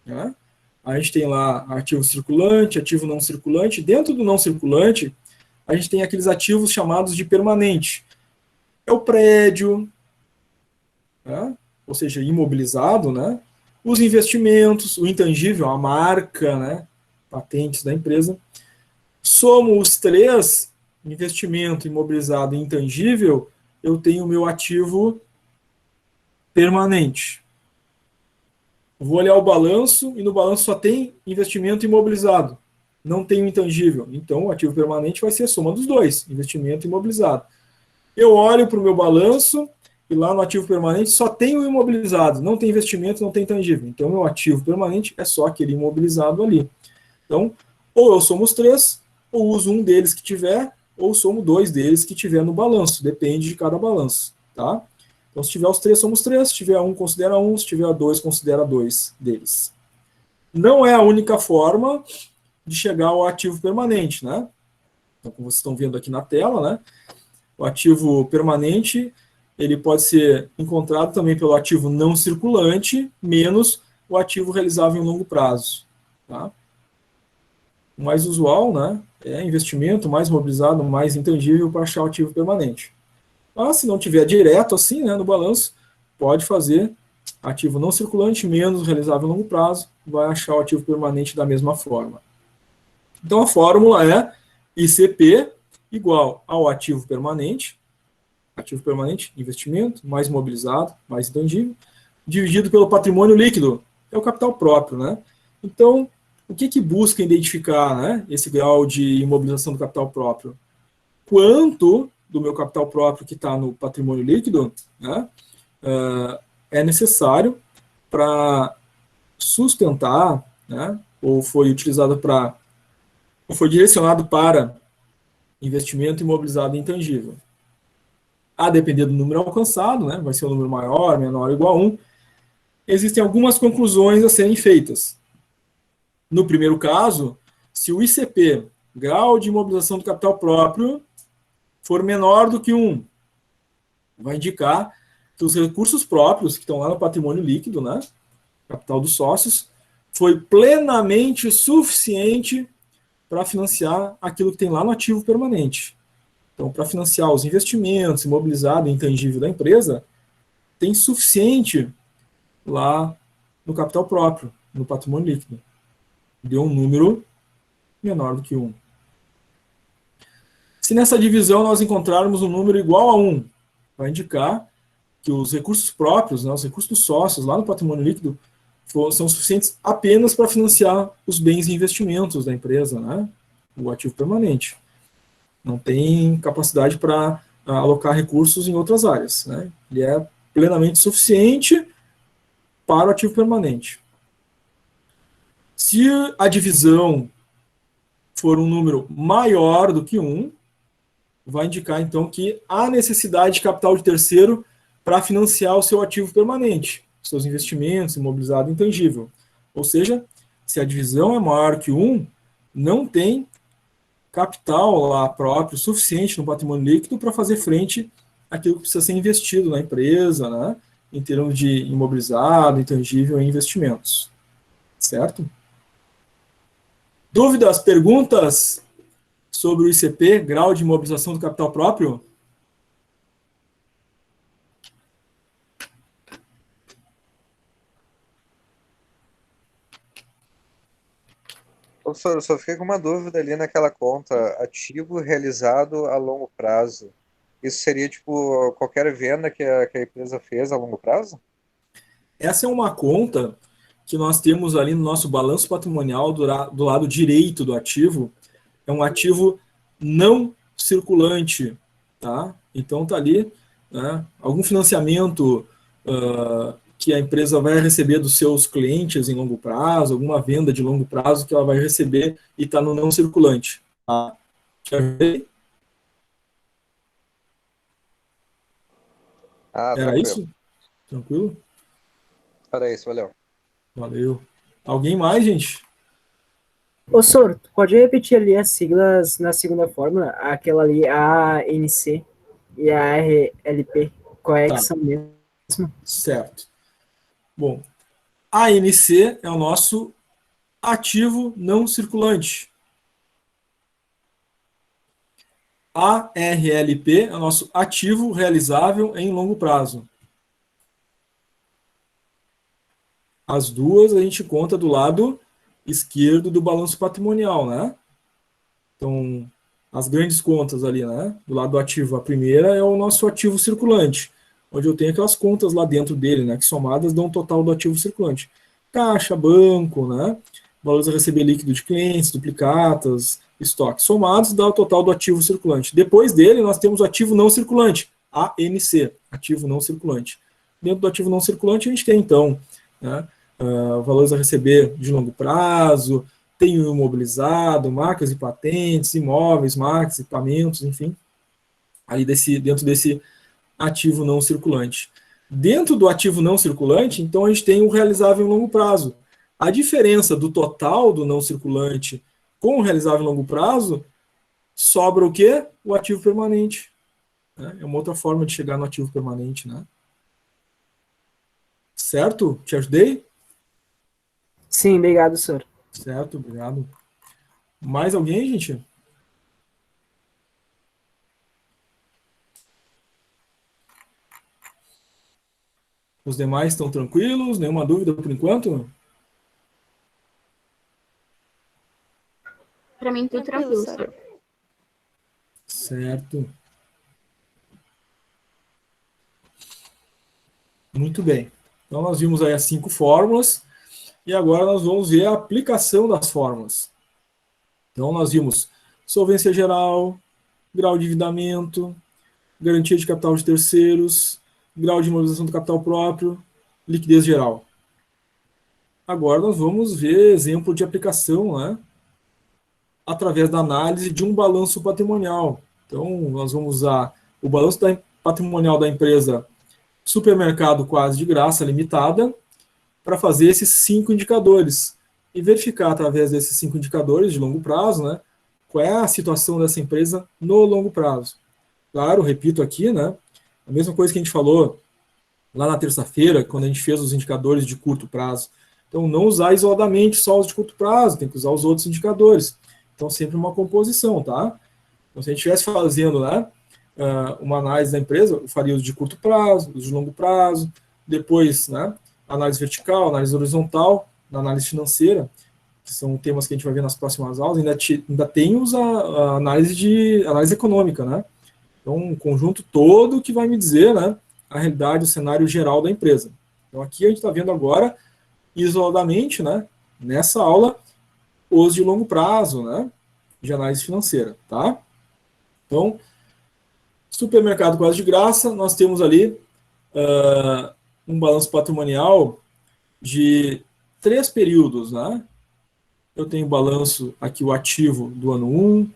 [SPEAKER 1] né? A gente tem lá ativo circulante, ativo não circulante. Dentro do não circulante, a gente tem aqueles ativos chamados de permanente. É o prédio, né? Ou seja, imobilizado, né? Os investimentos, o intangível, a marca, né? Patentes da empresa. Somo os 3, investimento, imobilizado e intangível, eu tenho o meu ativo permanente. Vou olhar o balanço e no balanço só tem investimento imobilizado. Não tem o intangível. Então, o ativo permanente vai ser a soma dos 2, investimento e imobilizado. Eu olho para o meu balanço e lá no ativo permanente só tem o imobilizado, não tem investimento, não tem intangível. Então, meu ativo permanente é só aquele imobilizado ali. Então, ou eu somo os 3, ou uso um deles que tiver, ou somo 2 deles que tiver no balanço. Depende de cada balanço, tá? Então, se tiver os 3, somos 3. Se tiver 1, considera 1. Se tiver 2, considera 2 deles. Não é a única forma de chegar ao ativo permanente, né? Então, como vocês estão vendo aqui na tela, né? O ativo permanente, ele pode ser encontrado também pelo ativo não circulante, menos o ativo realizável em longo prazo, tá? O mais usual, né? É investimento, mais mobilizado, mais intangível para achar o ativo permanente. Mas, se não tiver direto assim, né, no balanço, pode fazer ativo não circulante menos realizável em longo prazo, vai achar o ativo permanente da mesma forma. Então, a fórmula é ICP igual ao ativo permanente, investimento, mais mobilizado, mais intangível, dividido pelo patrimônio líquido, é o capital próprio, né? Então, o que busca identificar, né, esse grau de imobilização do capital próprio? Quanto do meu capital próprio que está no patrimônio líquido, né, é necessário para sustentar, né, ou foi utilizado para, ou foi direcionado para investimento imobilizado intangível. A depender do número alcançado, né, vai ser um número maior, menor ou igual a 1, existem algumas conclusões a serem feitas. No primeiro caso, se o ICP, grau de imobilização do capital próprio, for menor do que 1, vai indicar que os recursos próprios que estão lá no patrimônio líquido, né, capital dos sócios, foi plenamente suficiente para financiar aquilo que tem lá no ativo permanente. Então, para financiar os investimentos, imobilizado e intangível da empresa, tem suficiente lá no capital próprio, no patrimônio líquido. Deu um número menor do que 1. Se nessa divisão nós encontrarmos um número igual a 1, vai indicar que os recursos próprios, né, os recursos dos sócios lá no patrimônio líquido, são suficientes apenas para financiar os bens e investimentos da empresa, né, o ativo permanente. Não tem capacidade para alocar recursos em outras áreas, né? Ele é plenamente suficiente para o ativo permanente. Se a divisão for um número maior do que 1, vai indicar, então, que há necessidade de capital de terceiro para financiar o seu ativo permanente, seus investimentos, imobilizado intangível. Ou seja, se a divisão é maior que 1, não tem capital lá próprio suficiente no patrimônio líquido para fazer frente àquilo que precisa ser investido na empresa, né, em termos de imobilizado, intangível e investimentos. Certo? Dúvidas, perguntas sobre o ICP, grau de imobilização do capital próprio?
[SPEAKER 7] Eu só fiquei com uma dúvida ali naquela conta, ativo realizado a longo prazo. Isso seria, tipo, qualquer venda que a empresa fez a longo prazo?
[SPEAKER 1] Essa é uma conta que nós temos ali no nosso balanço patrimonial do lado direito do ativo. É um ativo não circulante, tá? Então tá ali, né, algum financiamento que a empresa vai receber dos seus clientes em longo prazo, alguma venda de longo prazo que ela vai receber e está no não circulante. Tá?
[SPEAKER 7] Ah,
[SPEAKER 1] Era
[SPEAKER 7] tranquilo.
[SPEAKER 1] isso? Tranquilo?
[SPEAKER 7] Era isso, valeu.
[SPEAKER 1] Valeu. Alguém mais, gente?
[SPEAKER 8] Ô, Sor, tu pode repetir ali as siglas na segunda fórmula? Aquela ali, a ANC e a RLP, qual é
[SPEAKER 1] Tá.
[SPEAKER 8] que são mesmo?
[SPEAKER 1] Certo. Bom, a ANC é o nosso ativo não circulante. A RLP é o nosso ativo realizável em longo prazo. As duas a gente conta do lado esquerdo do balanço patrimonial, né? Então, as grandes contas ali, né? Do lado do ativo, a primeira é o nosso ativo circulante, onde eu tenho aquelas contas lá dentro dele, né? Que somadas dão um total do ativo circulante. Caixa, banco, né? Valores a receber líquido de clientes, duplicatas, estoque. Somados dá o total do ativo circulante. Depois dele, nós temos o ativo não circulante, ANC, ativo não circulante. Dentro do ativo não circulante, a gente tem, então, né, valores a receber de longo prazo, tem o imobilizado, marcas e patentes, imóveis, marcas, equipamentos, enfim, ali dentro desse ativo não circulante. Dentro do ativo não circulante, então, a gente tem o realizável em longo prazo. A diferença do total do não circulante com o realizável em longo prazo, sobra o quê? O ativo permanente. Né? É uma outra forma de chegar no ativo permanente. Né? Certo? Te ajudei?
[SPEAKER 8] Sim, obrigado, Sor.
[SPEAKER 1] Certo, obrigado. Mais alguém, gente? Os demais estão tranquilos? Nenhuma dúvida por enquanto?
[SPEAKER 2] Para mim, tudo tranquilo, senhor.
[SPEAKER 1] Certo. Muito bem. Então, nós vimos aí as 5 fórmulas, e agora nós vamos ver a aplicação das fórmulas. Então, nós vimos solvência geral, grau de endividamento, garantia de capital de terceiros, grau de imobilização do capital próprio, liquidez geral. Agora nós vamos ver exemplo de aplicação, né, através da análise de um balanço patrimonial. Então, nós vamos usar o balanço patrimonial da empresa Supermercado Quase de Graça Limitada para fazer esses 5 indicadores e verificar através desses 5 indicadores de longo prazo, né, qual é a situação dessa empresa no longo prazo. Claro, repito aqui, né, a mesma coisa que a gente falou lá na terça-feira, quando a gente fez os indicadores de curto prazo. Então, não usar isoladamente só os de curto prazo, tem que usar os outros indicadores. Então, sempre uma composição, tá? Então, se a gente estivesse fazendo, né, uma análise da empresa, eu faria os de curto prazo, os de longo prazo, depois, né, análise vertical, análise horizontal, na análise financeira, que são temas que a gente vai ver nas próximas aulas, ainda tem a análise econômica, né? Então, um conjunto todo que vai me dizer, né, a realidade, o cenário geral da empresa. Então, aqui a gente está vendo agora, isoladamente, né, nessa aula, os de longo prazo, né, de análise financeira, tá? Então, Supermercado Quase de Graça, nós temos ali um balanço patrimonial de 3 períodos, né? Eu tenho o balanço aqui, o ativo do ano 1,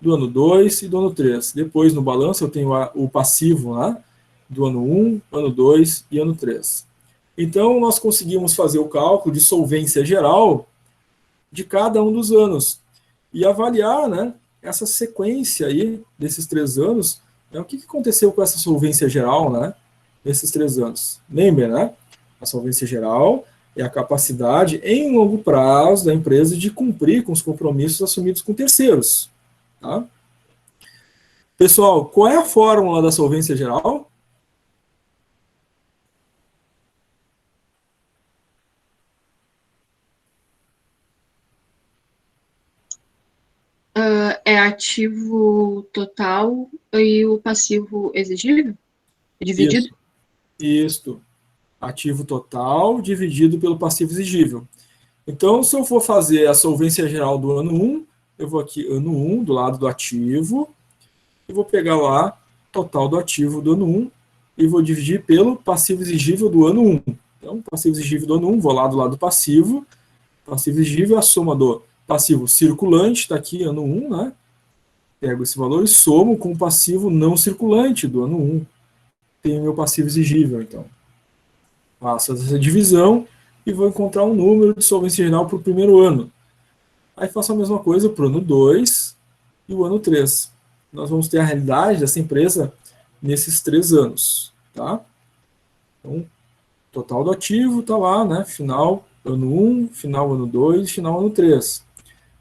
[SPEAKER 1] do ano 2 e do ano 3. Depois, no balanço, eu tenho o passivo, né, do ano 1, ano 2 e ano 3. Então, nós conseguimos fazer o cálculo de solvência geral de cada um dos anos e avaliar, né, essa sequência aí desses 3 anos, né, o que aconteceu com essa solvência geral, né, nesses 3 anos. Lembre, né, a solvência geral é a capacidade em longo prazo da empresa de cumprir com os compromissos assumidos com terceiros. Tá? Pessoal, qual é a fórmula da solvência geral?
[SPEAKER 2] É ativo total e o passivo exigível? Dividido?
[SPEAKER 1] Isso. Ativo total dividido pelo passivo exigível. Então, se eu for fazer a solvência geral do ano 1, eu vou aqui, ano 1, do lado do ativo, e vou pegar lá, total do ativo do ano 1, e vou dividir pelo passivo exigível do ano 1. Então, passivo exigível do ano 1, vou lá do lado do passivo exigível é a soma do passivo circulante, está aqui, ano 1, né? Pego esse valor e somo com o passivo não circulante do ano 1. Tenho meu passivo exigível, então. Faço essa divisão e vou encontrar um número de solvência geral para o primeiro ano. Aí faço a mesma coisa para o ano 2 e o ano 3. Nós vamos ter a realidade dessa empresa nesses 3 anos. Tá? Então, total do ativo está lá, né? Final ano 1, final ano 2, final ano 3.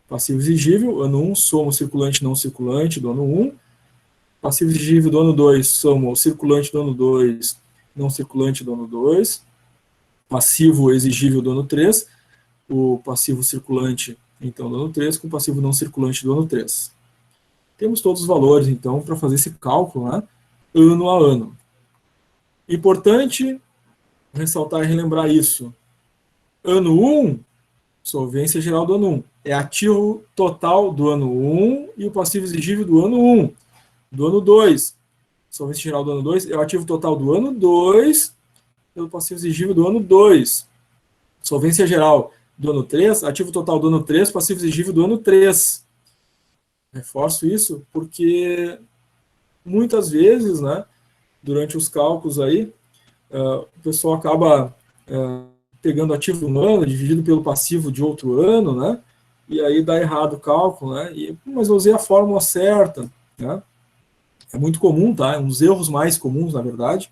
[SPEAKER 1] Passivo exigível, ano 1, soma o circulante não circulante do ano 1. Passivo exigível do ano 2, soma o circulante do ano 2, não circulante do ano 2. Passivo exigível do ano 3, o passivo circulante, então, do ano 3, com o passivo não circulante do ano 3. Temos todos os valores, então, para fazer esse cálculo, né, ano a ano. Importante ressaltar e relembrar isso. Ano 1, solvência geral do ano 1. É ativo total do ano 1 e o passivo exigível do ano 1. Do ano 2, solvência geral do ano 2 é o ativo total do ano 2 pelo passivo exigível do ano 2. Solvência geral do ano 3, ativo total do ano 3, passivo exigível do ano 3. Reforço isso porque muitas vezes, né, durante os cálculos aí, o pessoal acaba pegando ativo de um ano, dividido pelo passivo de outro ano, né, e aí dá errado o cálculo, né, mas eu usei a fórmula certa, né. É muito comum, tá, um dos erros mais comuns, na verdade,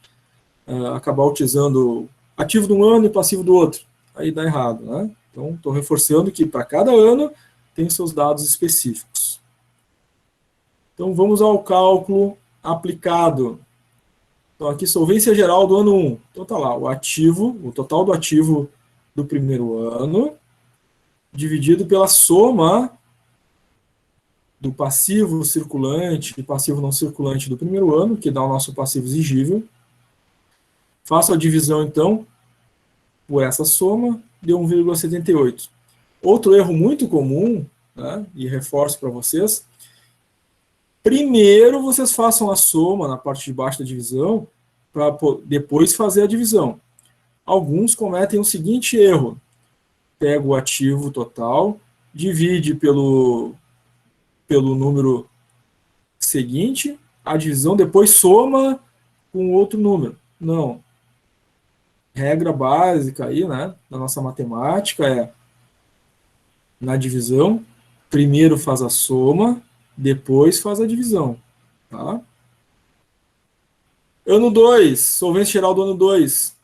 [SPEAKER 1] acabar utilizando ativo de um ano e passivo do outro. Aí dá errado, né? Então, estou reforçando que para cada ano tem seus dados específicos. Então, vamos ao cálculo aplicado. Então, aqui, solvência geral do ano 1. Então, está lá, o ativo, o total do ativo do primeiro ano, dividido pela soma do passivo circulante e passivo não circulante do primeiro ano, que dá o nosso passivo exigível. Faço a divisão, então, por essa soma, deu 1,78. Outro erro muito comum, né, e reforço para vocês, primeiro vocês façam a soma na parte de baixo da divisão, para depois fazer a divisão. Alguns cometem o seguinte erro: pega o ativo total, divide pelo número seguinte, a divisão depois soma com outro número. Não. Regra básica aí, né, da nossa matemática é, na divisão, primeiro faz a soma, depois faz a divisão. Tá? Ano 2, solvência geral do ano 2.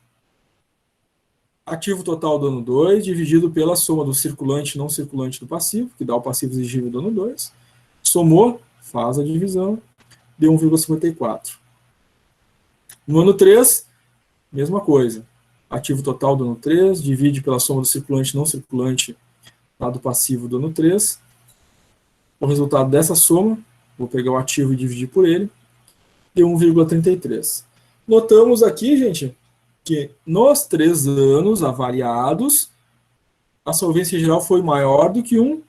[SPEAKER 1] Ativo total do ano 2, dividido pela soma do circulante e não circulante do passivo, que dá o passivo exigível do ano 2. Somou, faz a divisão, deu 1,54. No ano 3, mesma coisa. Ativo total do ano 3, divide pela soma do circulante e não circulante lá do passivo do ano 3. O resultado dessa soma, vou pegar o ativo e dividir por ele, deu 1,33. Notamos aqui, gente, que nos 3 anos avaliados, a solvência geral foi maior do que 1.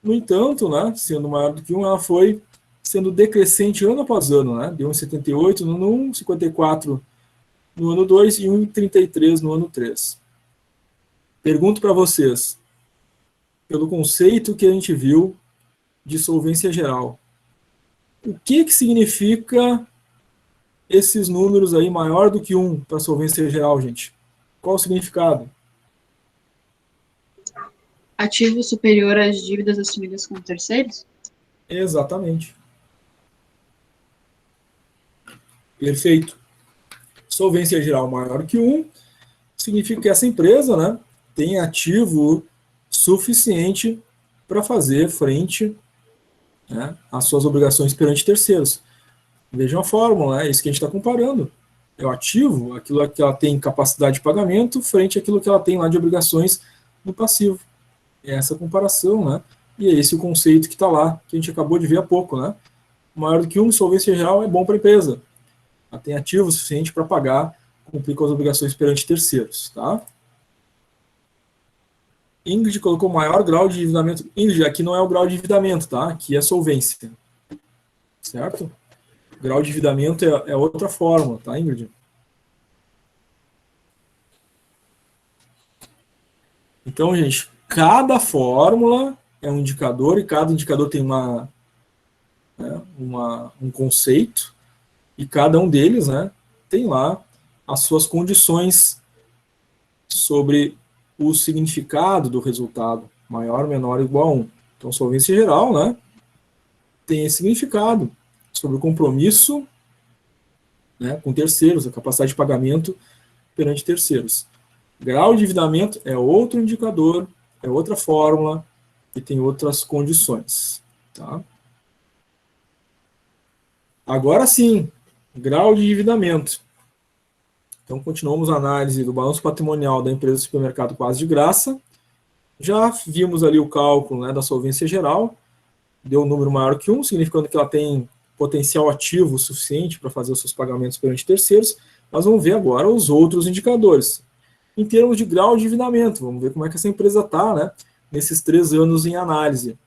[SPEAKER 1] No entanto, né, sendo maior do que 1, ela foi sendo decrescente ano após ano. Né? Deu 1,78 no ano 1, 54 no ano 2 e 1,33 no ano 3. Pergunto para vocês, pelo conceito que a gente viu de solvência geral, o que significa esses números aí maior do que 1 para solvência geral, gente? Qual o significado?
[SPEAKER 2] Ativo superior às dívidas assumidas com terceiros?
[SPEAKER 1] Exatamente. Perfeito. Solvência geral maior que 1 significa que essa empresa, né, tem ativo suficiente para fazer frente, né, às suas obrigações perante terceiros. Vejam a fórmula, é isso que a gente está comparando. É o ativo, aquilo que ela tem capacidade de pagamento, frente àquilo que ela tem lá de obrigações no passivo. É essa comparação, né? E é esse o conceito que está lá, que a gente acabou de ver há pouco, né? Maior do que 1, solvência geral é bom para a empresa. Ela tem ativo suficiente para pagar, cumprir com as obrigações perante terceiros, tá? Ingrid colocou maior grau de endividamento. Ingrid, aqui não é o grau de endividamento, tá? Aqui é solvência. Certo? Grau de endividamento é outra fórmula, tá, Ingrid? Então, gente, cada fórmula é um indicador e cada indicador tem um conceito e cada um deles, né, tem lá as suas condições sobre o significado do resultado, maior, menor, igual a 1. Então, solvência geral, né, tem esse significado sobre o compromisso, né, com terceiros, a capacidade de pagamento perante terceiros. Grau de endividamento é outro indicador, é outra fórmula e tem outras condições. Tá? Agora sim, grau de endividamento. Então, continuamos a análise do balanço patrimonial da empresa do supermercado quase de graça. Já vimos ali o cálculo, né, da solvência geral, deu um número maior que 1, significando que ela tem potencial ativo suficiente para fazer os seus pagamentos perante terceiros, mas vamos ver agora os outros indicadores. Em termos de grau de endividamento, vamos ver como é que essa empresa está, né, nesses 3 anos em análise.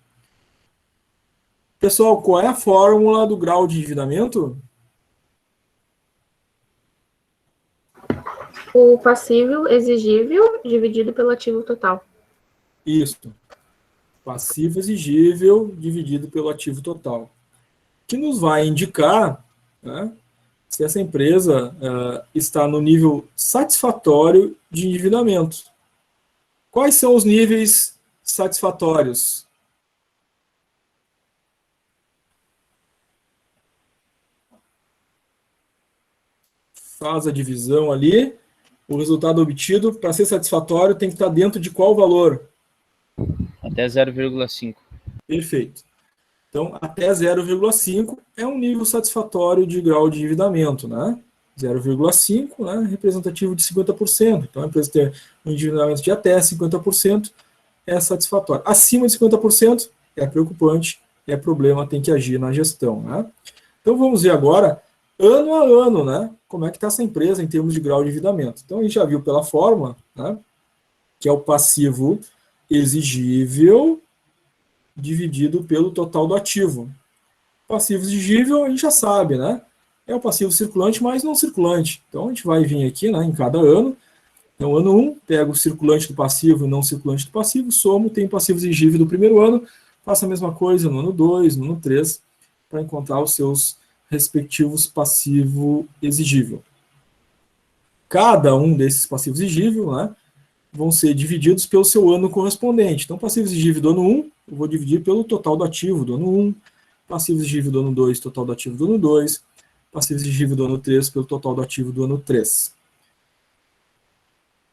[SPEAKER 1] Pessoal, qual é a fórmula do grau de endividamento?
[SPEAKER 9] O passivo exigível dividido pelo ativo total.
[SPEAKER 1] Isso. Passivo exigível dividido pelo ativo total. Que nos vai indicar, né, se essa empresa está no nível satisfatório de endividamento. Quais são os níveis satisfatórios? Faz a divisão ali, o resultado obtido, para ser satisfatório, tem que estar dentro de qual valor?
[SPEAKER 4] Até 0,5.
[SPEAKER 1] Perfeito. Então, até 0,5 é um nível satisfatório de grau de endividamento, né? 0,5, né, representativo de 50%. Então, a empresa ter um endividamento de até 50% é satisfatório. Acima de 50% é preocupante, é problema, tem que agir na gestão, né? Então, vamos ver agora ano a ano, né? Como é que está essa empresa em termos de grau de endividamento. Então, a gente já viu pela fórmula, né? Que é o passivo exigível dividido pelo total do ativo. Passivo exigível, a gente já sabe, né? É o passivo circulante mais não circulante. Então, a gente vai vir aqui, né, em cada ano. Então, ano 1, pego o circulante do passivo e não circulante do passivo, somo, tem passivo exigível do primeiro ano, faço a mesma coisa no ano 2, no ano 3, para encontrar os seus respectivos passivo exigível. Cada um desses passivos exigíveis, né, vão ser divididos pelo seu ano correspondente. Então, passivo exigível do ano 1, eu vou dividir pelo total do ativo do ano 1, passivo exigível do ano 2, total do ativo do ano 2, passivo exigível do ano 3 pelo total do ativo do ano 3.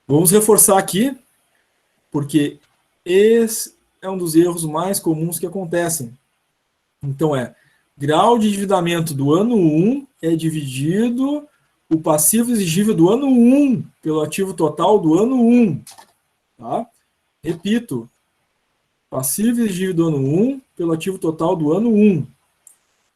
[SPEAKER 1] Vamos reforçar aqui, porque esse é um dos erros mais comuns que acontecem. Então, grau de endividamento do ano 1 é dividido o passivo exigível do ano 1 pelo ativo total do ano 1. Tá? Repito, passivo exigível do ano 1 pelo ativo total do ano 1.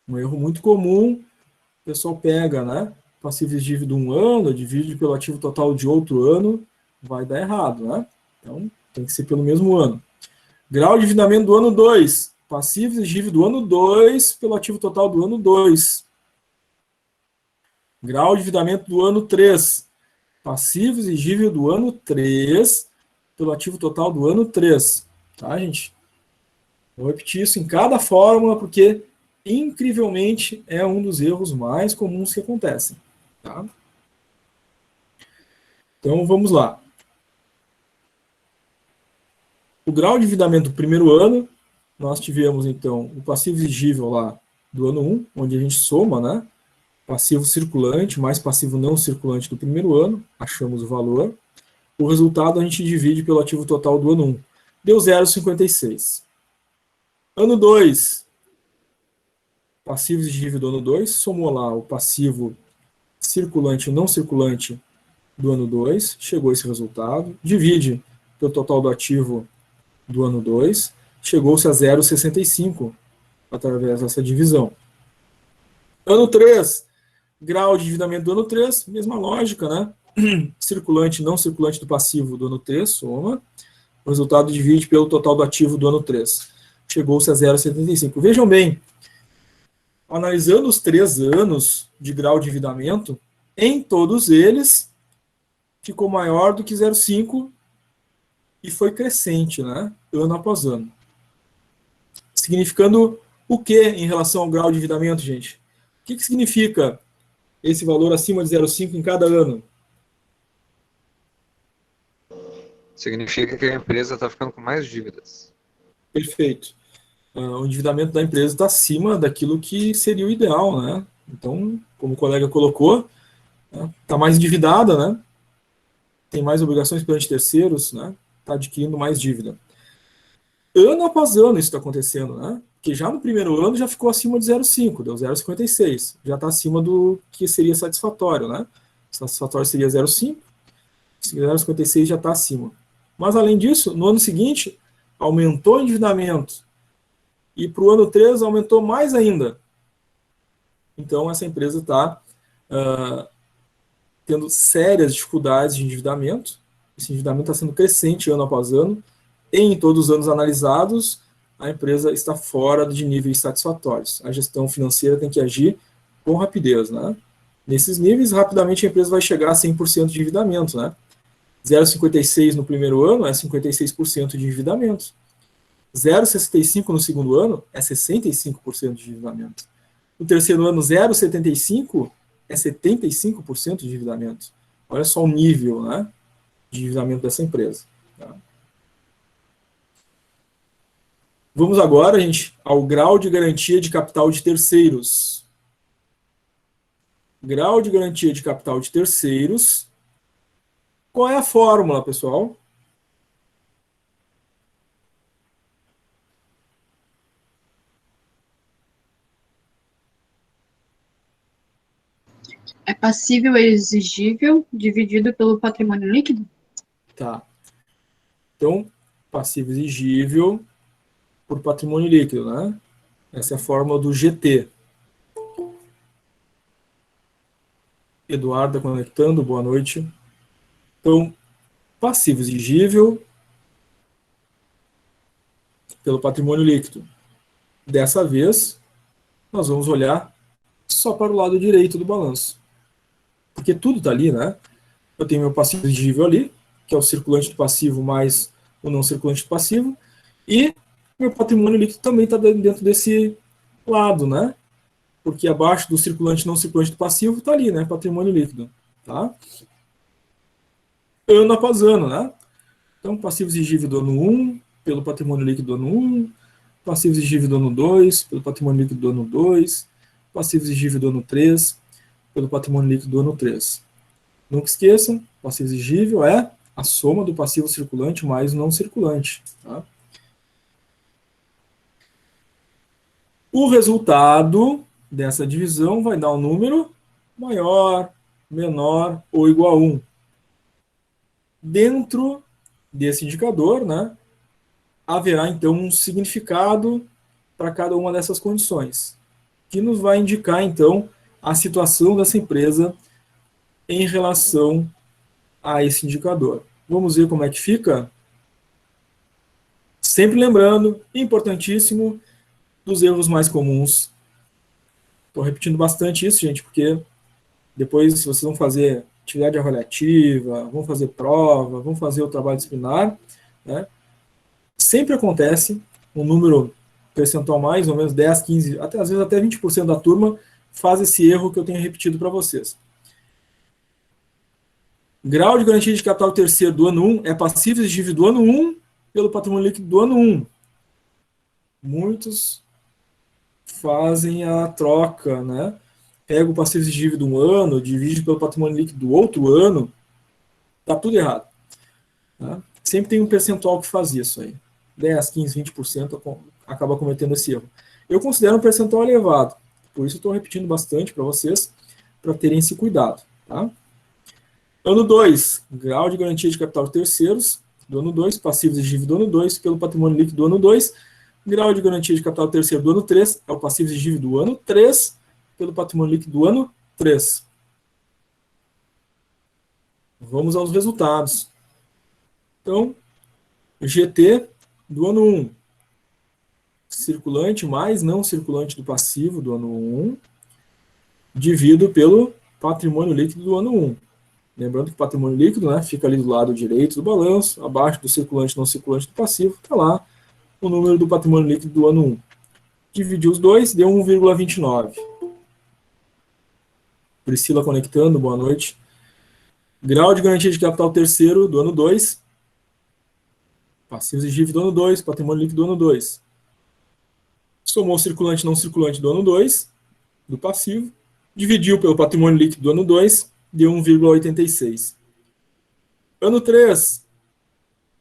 [SPEAKER 1] Um erro muito comum, o pessoal pega, né? Passivo exigível de um ano, divide pelo ativo total de outro ano, vai dar errado, né? Então, tem que ser pelo mesmo ano. Grau de endividamento do ano 2, passivo exigível do ano 2 pelo ativo total do ano 2. Grau de endividamento do ano 3, passivo exigível do ano 3 pelo ativo total do ano 3. Tá, gente? Vou repetir isso em cada fórmula, porque, incrivelmente, é um dos erros mais comuns que acontecem. Tá? Então, vamos lá. O grau de endividamento do primeiro ano, nós tivemos, então, o passivo exigível lá do ano 1, onde a gente soma, né? Passivo circulante mais passivo não circulante do primeiro ano, achamos o valor. O resultado a gente divide pelo ativo total do ano 1. Deu 0,56. Ano 2, passivo exigível do ano 2, somou lá o passivo circulante e não circulante do ano 2, chegou esse resultado, divide pelo total do ativo do ano 2, chegou-se a 0,65 através dessa divisão. Ano 3, grau de endividamento do ano 3, mesma lógica, né? Circulante e não circulante do passivo do ano 3, soma. O resultado divide pelo total do ativo do ano 3. Chegou-se a 0,75. Vejam bem, analisando os 3 anos de grau de endividamento, em todos eles, ficou maior do que 0,5 e foi crescente, né? Ano após ano. Significando o que em relação ao grau de endividamento, gente? O que significa esse valor acima de 0,5 em cada ano?
[SPEAKER 7] Significa que a empresa está ficando com mais dívidas.
[SPEAKER 1] Perfeito. O endividamento da empresa está acima daquilo que seria o ideal, né? Então, como o colega colocou, está mais endividada, né? Tem mais obrigações perante terceiros, né? Está adquirindo mais dívida. Ano após ano isso está acontecendo, né? Porque já no primeiro ano já ficou acima de 0,5, deu 0,56. Já está acima do que seria satisfatório, né? Satisfatório seria 0,5, 0,56 já está acima. Mas, além disso, no ano seguinte, aumentou o endividamento. E para o ano 3 aumentou mais ainda. Então, essa empresa está tendo sérias dificuldades de endividamento. Esse endividamento está sendo crescente ano após ano. E em todos os anos analisados, a empresa está fora de níveis satisfatórios. A gestão financeira tem que agir com rapidez, né? Nesses níveis, rapidamente a empresa vai chegar a 100% de endividamento, né? 0,56 no primeiro ano é 56% de endividamento. 0,65 no segundo ano é 65% de endividamento. No terceiro ano, 0,75 é 75% de endividamento. Olha só o nível, né, de endividamento dessa empresa. Tá? Vamos agora, gente, ao grau de garantia de capital de terceiros. Grau de garantia de capital de terceiros. Qual é a fórmula, pessoal?
[SPEAKER 2] É passível exigível dividido pelo patrimônio líquido?
[SPEAKER 1] Tá. Então, passivo exigível por patrimônio líquido, né? Essa é a fórmula do GT. Eduarda conectando, boa noite. Então, passivo exigível pelo patrimônio líquido. Dessa vez, nós vamos olhar só para o lado direito do balanço. Porque tudo está ali, né? Eu tenho meu passivo exigível ali, que é o circulante do passivo mais o não circulante do passivo, e meu patrimônio líquido também está dentro desse lado, né? Porque abaixo do circulante não circulante do passivo está ali, né? Patrimônio líquido, tá? Ano após ano, né? Então, passivo exigível do ano 1, pelo patrimônio líquido do ano 1, passivo exigível do ano 2, pelo patrimônio líquido do ano 2, passivo exigível do ano 3, pelo patrimônio líquido do ano 3. Nunca esqueçam, passivo exigível é a soma do passivo circulante mais o não circulante. Tá? O resultado dessa divisão vai dar um número maior, menor ou igual a 1. Dentro desse indicador, né, haverá então um significado para cada uma dessas condições, que nos vai indicar então a situação dessa empresa em relação a esse indicador. Vamos ver como é que fica? Sempre lembrando, importantíssimo, dos erros mais comuns. Estou repetindo bastante isso, gente, porque depois vocês vão fazer atividade avaliativa, vão fazer prova, vão fazer o trabalho disciplinar, né? Sempre acontece um número percentual mais ou menos 10, 15, até, às vezes até 20% da turma faz esse erro que eu tenho repetido para vocês. Grau de garantia de capital terceiro do ano 1 é passivo exigível do ano 1 pelo patrimônio líquido do ano 1. Muitos fazem a troca, né? Pega o passivo exigível de um ano, divide pelo patrimônio líquido do outro ano, tá tudo errado. Tá? Sempre tem um percentual que faz isso aí. 10, 15, 20% acaba cometendo esse erro. Eu considero um percentual elevado, por isso eu estou repetindo bastante para vocês, para terem esse cuidado. Tá? Ano 2, grau de garantia de capital de terceiros do ano 2, passivo exigível do ano 2, pelo patrimônio líquido do ano 2, grau de garantia de capital terceiro do ano 3, é o passivo exigível do ano 3, pelo patrimônio líquido do ano 3. Vamos aos resultados. Então, GT do ano 1, circulante mais não circulante do passivo do ano 1, dividido pelo patrimônio líquido do ano 1. Lembrando que o patrimônio líquido, né, fica ali do lado direito do balanço, abaixo do circulante não circulante do passivo, está lá o número do patrimônio líquido do ano 1. Dividiu os dois, deu 1,29. Priscila conectando, boa noite. Grau de garantia de capital terceiro do ano 2. Passivo exigível do ano 2, patrimônio líquido do ano 2. Somou o circulante não circulante do ano 2, do passivo, dividiu pelo patrimônio líquido do ano 2, deu 1,86. Ano 3.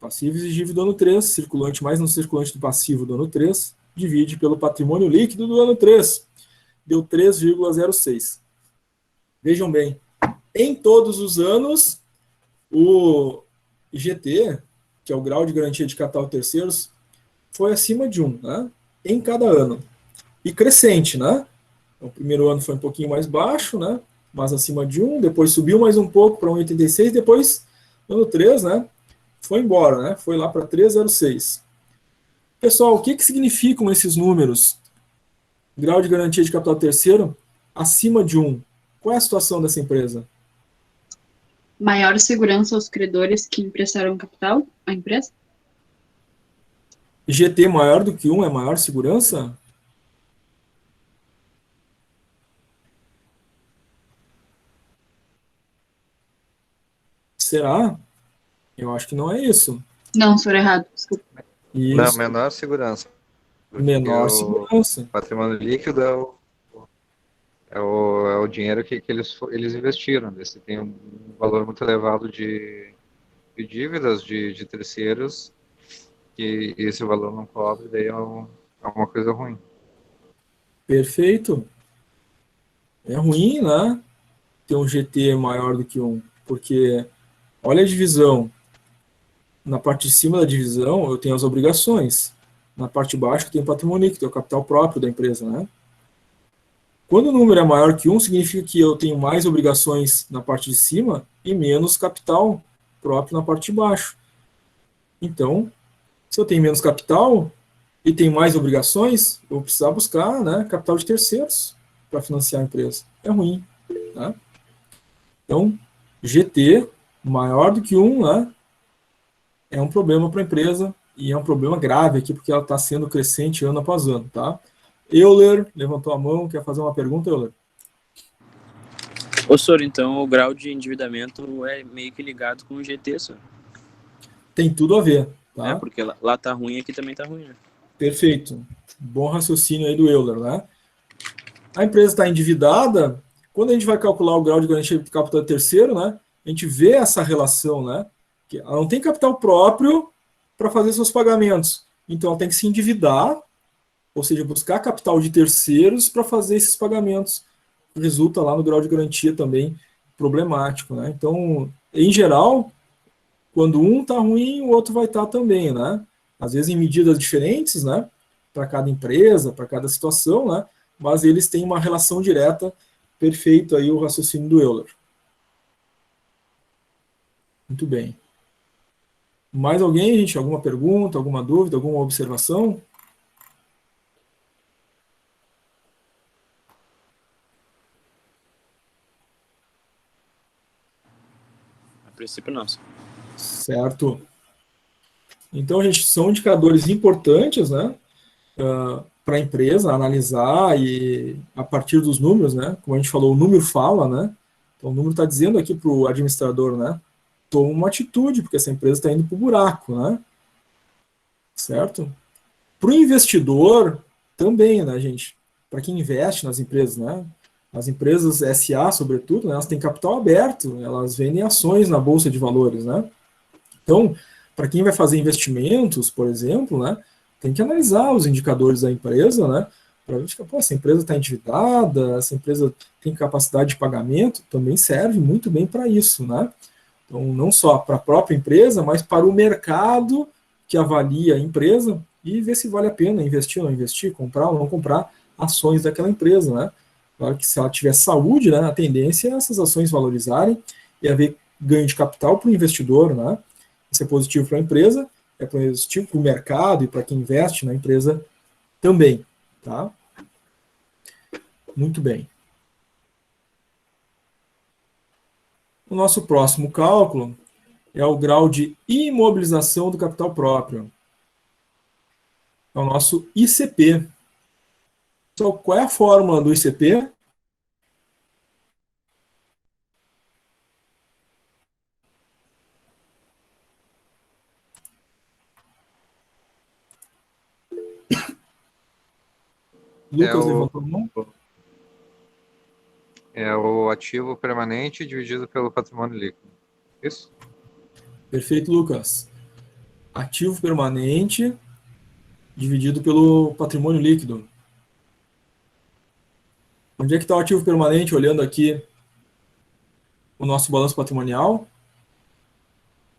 [SPEAKER 1] Passivo exigível do ano 3, circulante mais não circulante do passivo do ano 3, divide pelo patrimônio líquido do ano 3, deu 3,06. Vejam bem, em todos os anos, o IGT, que é o grau de garantia de capital terceiros, foi acima de 1, né? Em cada ano. E crescente, né? O primeiro ano foi um pouquinho mais baixo, né? Mas acima de 1, depois subiu mais um pouco para 1,86, depois, ano 3, né? Foi embora, né? Foi lá para 3,06. Pessoal, o que significam esses números? Grau de garantia de capital terceiro acima de 1. Qual é a situação dessa empresa?
[SPEAKER 2] Maior segurança aos credores que emprestaram capital à empresa?
[SPEAKER 1] GT maior do que 1 é maior segurança? Será? Eu acho que não é isso.
[SPEAKER 2] Não, senhor, errado, desculpa.
[SPEAKER 1] Isso.
[SPEAKER 7] Não, menor segurança.
[SPEAKER 1] Menor segurança.
[SPEAKER 7] O patrimônio líquido é o dinheiro que eles investiram. Você tem um valor muito elevado de dívidas de terceiros que esse valor não cobre, daí é uma coisa ruim.
[SPEAKER 1] Perfeito. É ruim, né? Ter um GT maior do que 1, porque olha a divisão. Na parte de cima da divisão, eu tenho as obrigações. Na parte de baixo, eu tenho o patrimônio líquido, é o capital próprio da empresa, né? Quando o número é maior que 1, significa que eu tenho mais obrigações na parte de cima e menos capital próprio na parte de baixo. Então, se eu tenho menos capital e tenho mais obrigações, eu vou precisar buscar, né, capital de terceiros para financiar a empresa. É ruim. Né? Então, GT maior do que 1, né, é um problema para a empresa e é um problema grave aqui porque ela está sendo crescente ano após ano. Tá? Euler levantou a mão, quer fazer uma pergunta, Euler?
[SPEAKER 4] Ô, senhor, então o grau de endividamento é meio que ligado com o GT, senhor?
[SPEAKER 1] Tem tudo a ver. Tá?
[SPEAKER 4] É, porque lá tá ruim, aqui também tá ruim, né?
[SPEAKER 1] Perfeito. Bom raciocínio aí do Euler, né? A empresa está endividada, quando a gente vai calcular o grau de garantia de capital terceiro, né? A gente vê essa relação, né? Que ela não tem capital próprio para fazer seus pagamentos. Então ela tem que se endividar, ou seja, buscar capital de terceiros para fazer esses pagamentos. Resulta lá no grau de garantia também problemático, né? Então, em geral, quando um está ruim, o outro vai estar também, né? Às vezes em medidas diferentes, né? Para cada empresa, para cada situação, né? Mas eles têm uma relação direta. Perfeito aí o raciocínio do Euler. Muito bem. Mais alguém, gente? Alguma pergunta, alguma dúvida, alguma observação?
[SPEAKER 4] A princípio, não.
[SPEAKER 1] Certo. Então, gente, são indicadores importantes, né? Para a empresa analisar e a partir dos números, né? Como a gente falou, o número fala, né? Então, o número está dizendo aqui para o administrador, né? Toma uma atitude, porque essa empresa está indo para o buraco, né? Certo? Para o investidor, também, né, gente? Para quem investe nas empresas, né? As empresas SA, sobretudo, né, elas têm capital aberto, elas vendem ações na Bolsa de Valores, né? Então, para quem vai fazer investimentos, por exemplo, né, tem que analisar os indicadores da empresa, né, para ver, pô, essa empresa está endividada, essa empresa tem capacidade de pagamento, também serve muito bem para isso, né? Então, não só para a própria empresa, mas para o mercado que avalia a empresa e ver se vale a pena investir ou não investir, comprar ou não comprar ações daquela empresa, né? Claro que se ela tiver saúde, né, a tendência é essas ações valorizarem e haver ganho de capital para o investidor, né? Isso é positivo para a empresa, é positivo para o mercado e para quem investe na empresa também, tá? Muito bem. O nosso próximo cálculo é o grau de imobilização do capital próprio. É o nosso ICP. Então, qual é a fórmula do ICP? Lucas levantou a mão.
[SPEAKER 7] É o ativo permanente dividido pelo patrimônio líquido. Isso?
[SPEAKER 1] Perfeito, Lucas. Ativo permanente dividido pelo patrimônio líquido. Onde é que está o ativo permanente? Olhando aqui o nosso balanço patrimonial.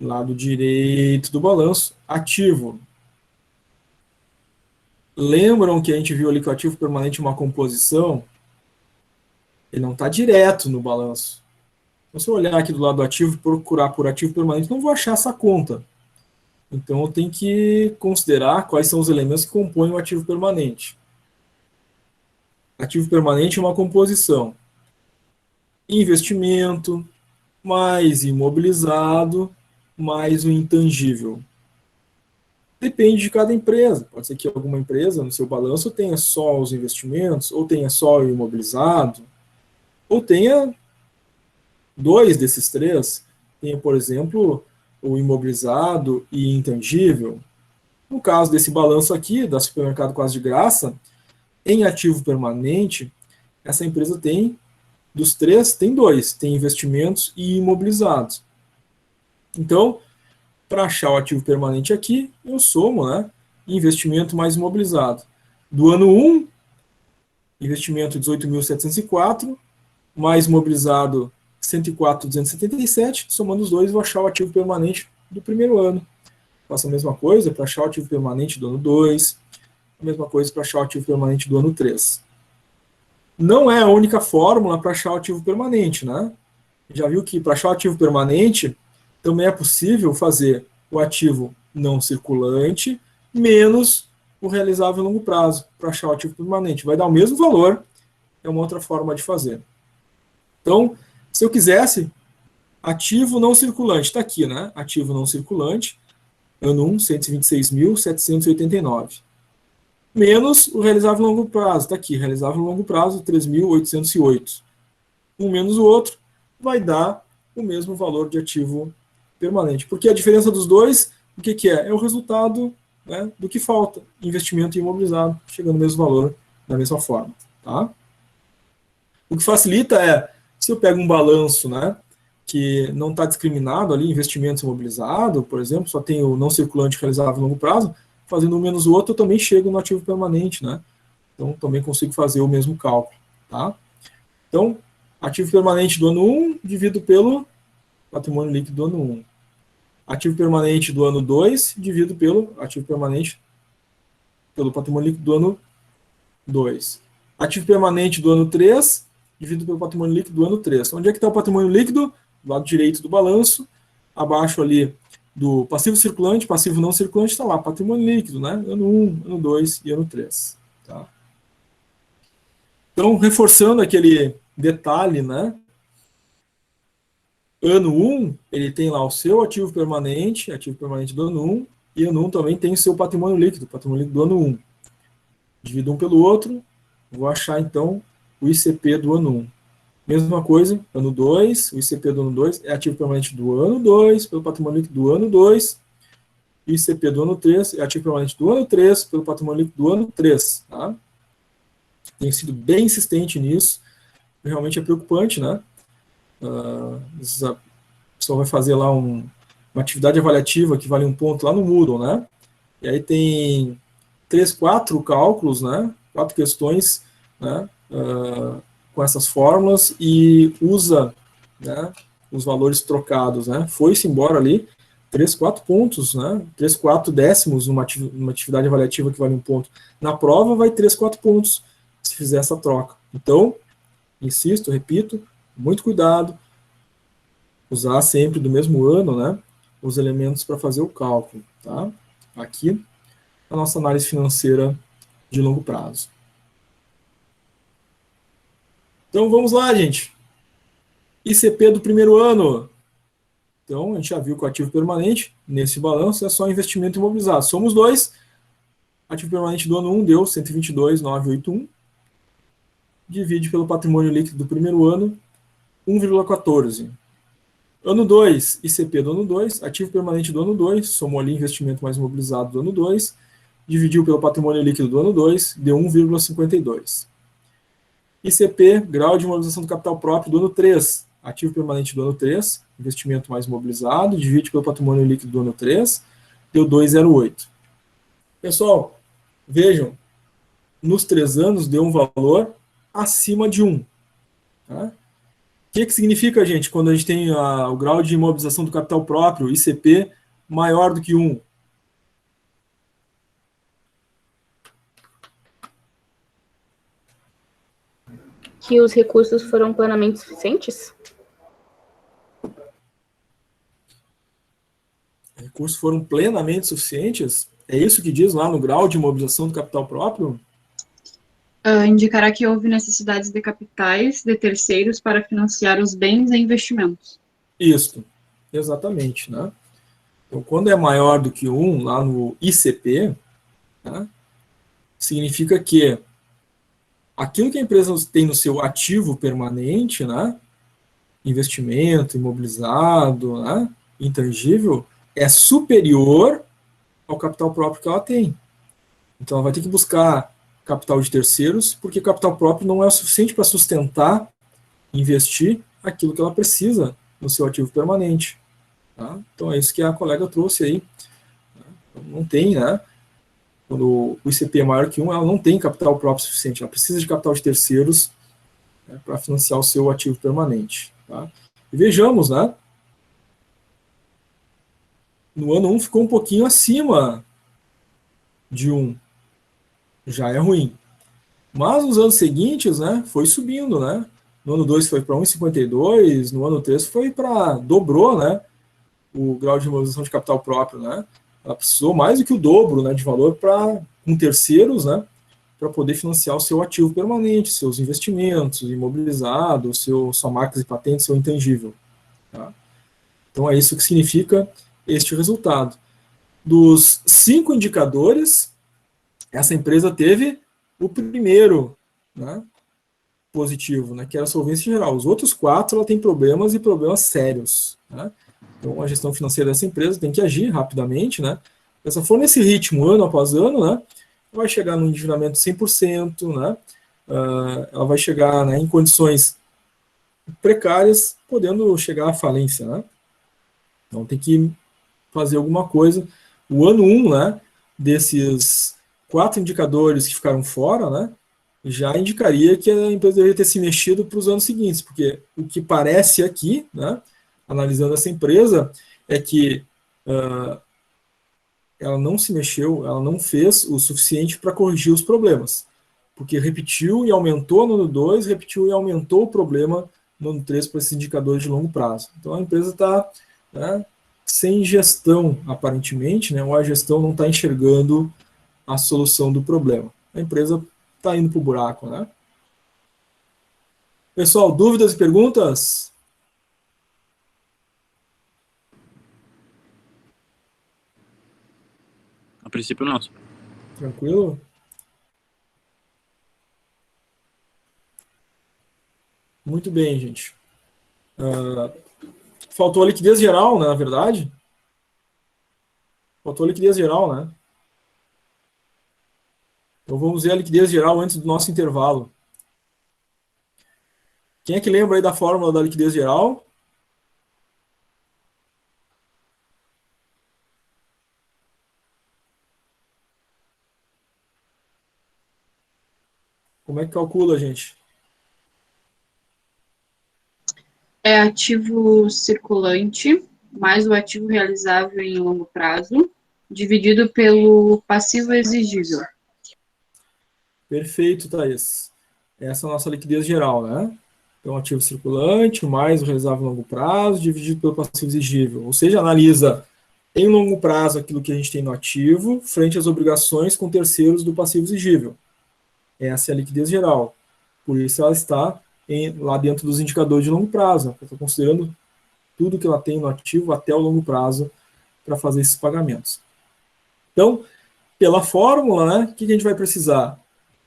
[SPEAKER 1] Lado direito do balanço. Ativo. Lembram que a gente viu ali que o ativo permanente é uma composição? Ele não está direto no balanço. Então, se eu olhar aqui do lado do ativo e procurar por ativo permanente, não vou achar essa conta. Então, eu tenho que considerar quais são os elementos que compõem o ativo permanente. Ativo permanente é uma composição. Investimento, mais imobilizado, mais o intangível. Depende de cada empresa. Pode ser que alguma empresa, no seu balanço, tenha só os investimentos, ou tenha só o imobilizado, ou tenha dois desses três. Tenha, por exemplo, o imobilizado e intangível. No caso desse balanço aqui, da Supermercado Quase de Graça, em ativo permanente, essa empresa tem, dos três, tem dois. Tem investimentos e imobilizados. Então, para achar o ativo permanente aqui, eu somo, né? Investimento mais imobilizado. Do ano 1, investimento 18.704, mais imobilizado 104.277, somando os dois, vou achar o ativo permanente do primeiro ano. Faço a mesma coisa para achar o ativo permanente do ano 2, a mesma coisa para achar o ativo permanente do ano 3. não é a única fórmula para achar o ativo permanente, né? Já viu que para achar o ativo permanente, também é possível fazer o ativo não circulante menos o realizável a longo prazo para achar o ativo permanente. Vai dar o mesmo valor, é uma outra forma de fazer. Então, se eu quisesse, ativo não circulante, está aqui, né? Ativo não circulante, ano 1, 126.789. Menos o realizável a longo prazo, está aqui, realizável a longo prazo, 3.808. Um menos o outro vai dar o mesmo valor de ativo permanente. Porque a diferença dos dois, o que, que é? É o resultado, né, do que falta. Investimento imobilizado, chegando no mesmo valor, da mesma forma. Tá? O que facilita é, se eu pego um balanço, né, que não está discriminado ali, investimento imobilizado, por exemplo, só tem o não circulante realizável a longo prazo, fazendo um menos o outro, eu também chego no ativo permanente, né? Então, também consigo fazer o mesmo cálculo, tá? Então, ativo permanente do ano 1 dividido pelo patrimônio líquido do ano 1. Ativo permanente do ano 2 dividido pelo ativo permanente pelo patrimônio líquido do ano 2. Ativo permanente do ano 3 dividido pelo patrimônio líquido do ano 3. Onde é que está o patrimônio líquido? Do lado direito do balanço, abaixo ali do passivo circulante, passivo não circulante, está lá, patrimônio líquido, né? Ano 1, ano 2 e ano 3. Tá? Então, reforçando aquele detalhe, né? Ano 1, ele tem lá o seu ativo permanente do ano 1, e ano 1 também tem o seu patrimônio líquido do ano 1. Divido um pelo outro, vou achar então o ICP do ano 1. Mesma coisa, ano 2, o ICP do ano 2 é ativo permanente do ano 2, pelo patrimônio líquido do ano 2, e o ICP do ano 3 é ativo permanente do ano 3, pelo patrimônio líquido do ano 3. Tá? Tenho sido bem insistente nisso, realmente é preocupante, né? A pessoa vai fazer lá uma atividade avaliativa que vale um ponto lá no Moodle, né? E aí tem 4 cálculos, né? 4 questões, né? Com essas fórmulas e usa, né, os valores trocados, né? Foi-se embora ali 4 pontos, né? 4 décimos numa atividade avaliativa que vale um ponto. Na prova vai 4 pontos se fizer essa troca. Então, insisto, repito, muito cuidado, usar sempre do mesmo ano, né, os elementos para fazer o cálculo, tá? Aqui, a nossa análise financeira de longo prazo. Então, vamos lá, gente. ICP do primeiro ano. Então, a gente já viu que o ativo permanente, nesse balanço, é só investimento imobilizado. Somos 2. Ativo permanente do ano 1 deu 122.981. Divide pelo patrimônio líquido do primeiro ano, 1,14. Ano 2, ICP do ano 2, ativo permanente do ano 2, somou ali investimento mais imobilizado do ano 2, dividiu pelo patrimônio líquido do ano 2, deu 1,52. ICP, grau de imobilização do capital próprio do ano 3, ativo permanente do ano 3, investimento mais imobilizado, divide pelo patrimônio líquido do ano 3, deu 2,08. Pessoal, vejam, nos 3 anos deu um valor acima de 1. Tá? O que significa, gente, quando a gente tem o grau de imobilização do capital próprio, ICP, maior do que 1?
[SPEAKER 9] Que os recursos foram plenamente suficientes?
[SPEAKER 1] Recursos foram plenamente suficientes? É isso que diz lá no grau de imobilização do capital próprio?
[SPEAKER 2] Indicará que houve necessidades de capitais de terceiros para financiar os bens e investimentos.
[SPEAKER 1] Isso, exatamente, né? Então, quando é maior do que 1, lá no ICP, né, significa que aquilo que a empresa tem no seu ativo permanente, né, investimento imobilizado, né, intangível, é superior ao capital próprio que ela tem. Então, ela vai ter que buscar capital de terceiros, porque o capital próprio não é o suficiente para sustentar, investir aquilo que ela precisa no seu ativo permanente. Tá? Então, é isso que a colega trouxe aí. Não tem, né? Quando o ICP é maior que 1, ela não tem capital próprio suficiente. Ela precisa de capital de terceiros, né, para financiar o seu ativo permanente. Tá? E vejamos, né? No ano 1 ficou um pouquinho acima de 1. Já é ruim. Mas nos anos seguintes, né, foi subindo, né? No ano 2 foi para 1,52, no ano 3 foi para, dobrou, né, o grau de imobilização de capital próprio, né? Ela precisou mais do que o dobro, né, de valor para com terceiros, né, para poder financiar o seu ativo permanente, seus investimentos, imobilizado, sua marcas e patentes, seu intangível. Tá? Então é isso que significa este resultado. Dos 5 indicadores, essa empresa teve o primeiro, né, positivo, né, que era a solvência geral. Os outros 4 ela tem problemas e problemas sérios. Né? Então a gestão financeira dessa empresa tem que agir rapidamente. Né? Se essa for nesse ritmo, ano após ano, né, vai chegar no endividamento 100%, né, ela vai chegar, né, em condições precárias, podendo chegar à falência. Né? Então tem que fazer alguma coisa. O ano 1, né, desses 4 indicadores que ficaram fora, né, já indicaria que a empresa deveria ter se mexido para os anos seguintes, porque o que parece aqui, né, analisando essa empresa, é que ela não se mexeu, ela não fez o suficiente para corrigir os problemas, porque repetiu e aumentou no ano 2, repetiu e aumentou o problema no ano 3 para esses indicadores de longo prazo. Então a empresa está, né, sem gestão, aparentemente, né, ou a gestão não está enxergando a solução do problema. A empresa está indo para o buraco, né? Pessoal, dúvidas e perguntas?
[SPEAKER 4] A princípio, não.
[SPEAKER 1] Tranquilo? Muito bem, gente. Faltou a liquidez geral, né, na verdade. Faltou a liquidez geral, né? Então vamos ver a liquidez geral antes do nosso intervalo. Quem é que lembra aí da fórmula da liquidez geral? Como é que calcula, gente?
[SPEAKER 2] É ativo circulante mais o ativo realizável em longo prazo, dividido pelo passivo exigível.
[SPEAKER 1] Perfeito, Thaís. Essa é a nossa liquidez geral, né? Então, ativo circulante mais o realizável em longo prazo, dividido pelo passivo exigível. Ou seja, analisa em longo prazo aquilo que a gente tem no ativo, frente às obrigações com terceiros do passivo exigível. Essa é a liquidez geral. Por isso ela está lá dentro dos indicadores de longo prazo. Eu estou considerando tudo que ela tem no ativo até o longo prazo para fazer esses pagamentos. Então, pela fórmula, né, o que a gente vai precisar?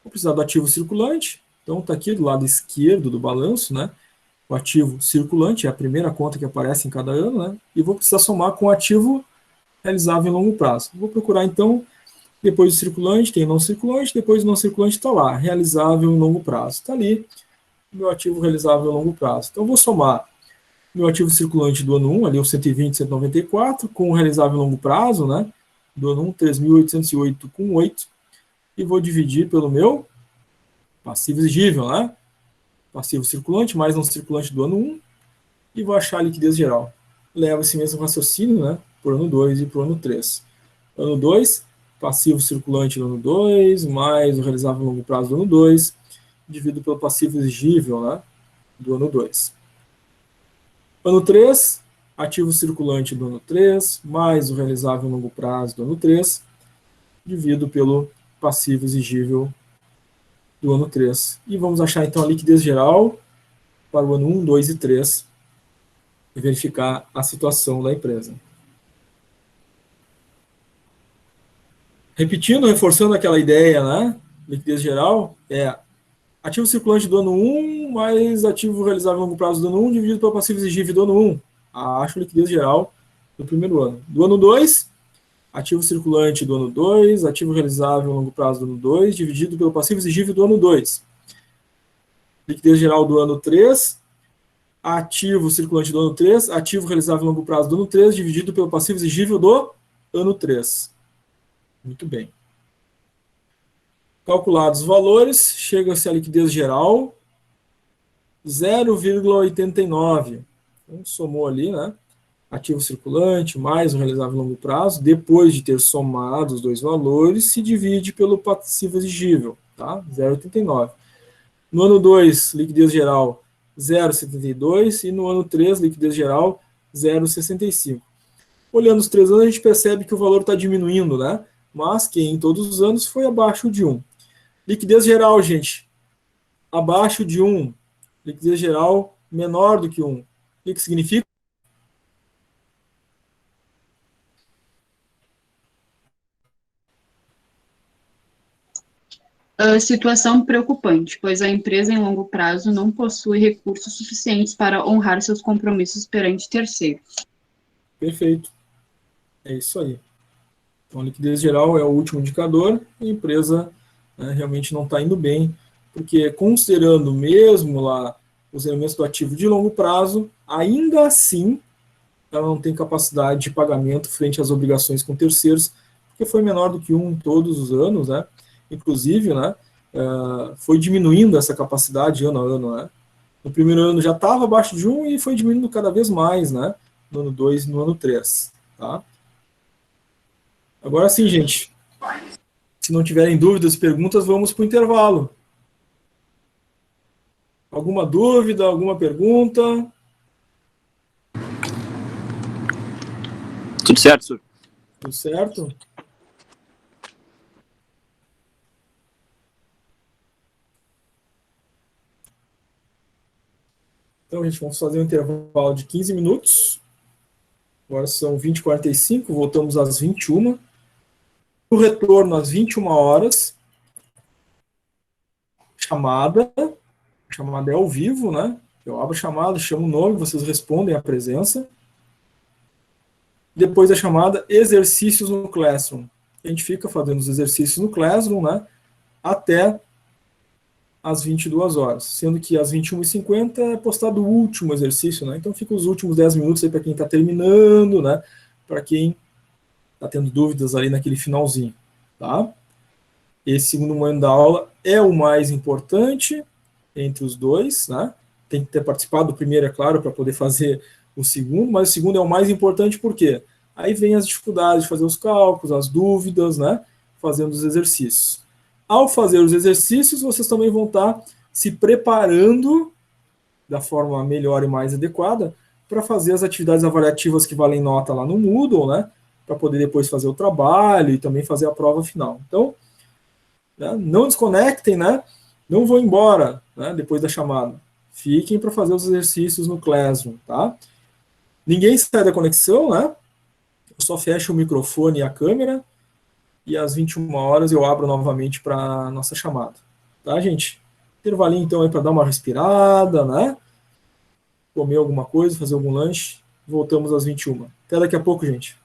[SPEAKER 1] Vou precisar do ativo circulante. Então, está aqui do lado esquerdo do balanço, né? O ativo circulante é a primeira conta que aparece em cada ano, né? E vou precisar somar com o ativo realizável em longo prazo. Vou procurar, então, depois do circulante, tem o não circulante, depois do não circulante está lá, realizável em longo prazo. Está ali, meu ativo realizável em longo prazo. Então, vou somar meu ativo circulante do ano 1, ali o 120, 194, com o realizável em longo prazo, né? Do ano 1, 3.808,8, e vou dividir pelo meu passivo exigível, né? Passivo circulante mais não circulante do ano 1, e vou achar a liquidez geral. Levo esse mesmo raciocínio, né? Por ano 2 e para o ano 3. Ano 2, passivo circulante do ano 2, mais o realizável em longo prazo do ano 2, dividido pelo passivo exigível, né? Do ano 2. Ano 3, ativo circulante do ano 3, mais o realizável em longo prazo do ano 3, dividido pelo passivo exigível do ano 3. E vamos achar, então, a liquidez geral para o ano 1, 2 e 3 e verificar a situação da empresa. Repetindo, reforçando aquela ideia, né? Liquidez geral é ativo circulante do ano 1 mais ativo realizável a longo prazo do ano 1 dividido pelo passivo exigível do ano 1. Acho a liquidez geral do primeiro ano. Do ano 2, ativo circulante do ano 2, ativo realizável a longo prazo do ano 2, dividido pelo passivo exigível do ano 2. Liquidez geral do ano 3, ativo circulante do ano 3, ativo realizável a longo prazo do ano 3, dividido pelo passivo exigível do ano 3. Muito bem. Calculados os valores, chega-se a liquidez geral 0,89. Então, somou ali, né? Ativo circulante mais o realizável a longo prazo. Depois de ter somado os dois valores, se divide pelo passivo exigível. tá? 0,89. No ano 2, liquidez geral 0,72 e no ano 3, liquidez geral 0,65. Olhando os 3 anos, a gente percebe que o valor está diminuindo, né? Mas que em todos os anos foi abaixo de 1. Liquidez geral, gente, abaixo de 1. Liquidez geral menor do que 1. O que significa?
[SPEAKER 2] Situação preocupante, pois a empresa em longo prazo não possui recursos suficientes para honrar seus compromissos perante terceiros.
[SPEAKER 1] Perfeito. É isso aí. Então, a liquidez geral é o último indicador e a empresa, né, realmente não está indo bem, porque considerando mesmo lá os elementos do ativo de longo prazo, ainda assim ela não tem capacidade de pagamento frente às obrigações com terceiros, porque foi menor do que 1 todos os anos, né? Inclusive, né, foi diminuindo essa capacidade ano a ano, né? No primeiro ano já estava abaixo de 1 e foi diminuindo cada vez mais, né? No ano 2 e no ano 3, tá? Agora sim, gente, se não tiverem dúvidas, perguntas, vamos para o intervalo. Alguma dúvida, alguma pergunta?
[SPEAKER 4] Tudo certo, senhor?
[SPEAKER 1] Tudo certo? Então, gente, vamos fazer um intervalo de 15 minutos. Agora são 20h45, voltamos às 21h. O retorno às 21 horas. Chamada é ao vivo, né? Eu abro a chamada, chamo o nome, vocês respondem a presença. Depois da chamada, exercícios no Classroom. A gente fica fazendo os exercícios no Classroom, né? Até às 22 horas, sendo que às 21h50 é postado o último exercício, né? Então fica os últimos 10 minutos aí para quem está terminando, né? Para quem está tendo dúvidas ali naquele finalzinho, tá? Esse segundo momento da aula é o mais importante entre os dois, né? Tem que ter participado do primeiro, é claro, para poder fazer o segundo, mas o segundo é o mais importante por quê? Aí vem as dificuldades de fazer os cálculos, as dúvidas, né? Fazendo os exercícios. Ao fazer os exercícios, vocês também vão estar se preparando da forma melhor e mais adequada para fazer as atividades avaliativas que valem nota lá no Moodle, né? Para poder depois fazer o trabalho e também fazer a prova final. Então, né, não desconectem, né? Não vão embora, né, depois da chamada. Fiquem para fazer os exercícios no Classroom, tá? Ninguém sai da conexão, né? Eu só fecho o microfone e a câmera. E às 21 horas eu abro novamente para a nossa chamada. Tá, gente? Intervalinho, então, aí para dar uma respirada, né? Comer alguma coisa, fazer algum lanche. Voltamos às 21. Até daqui a pouco, gente.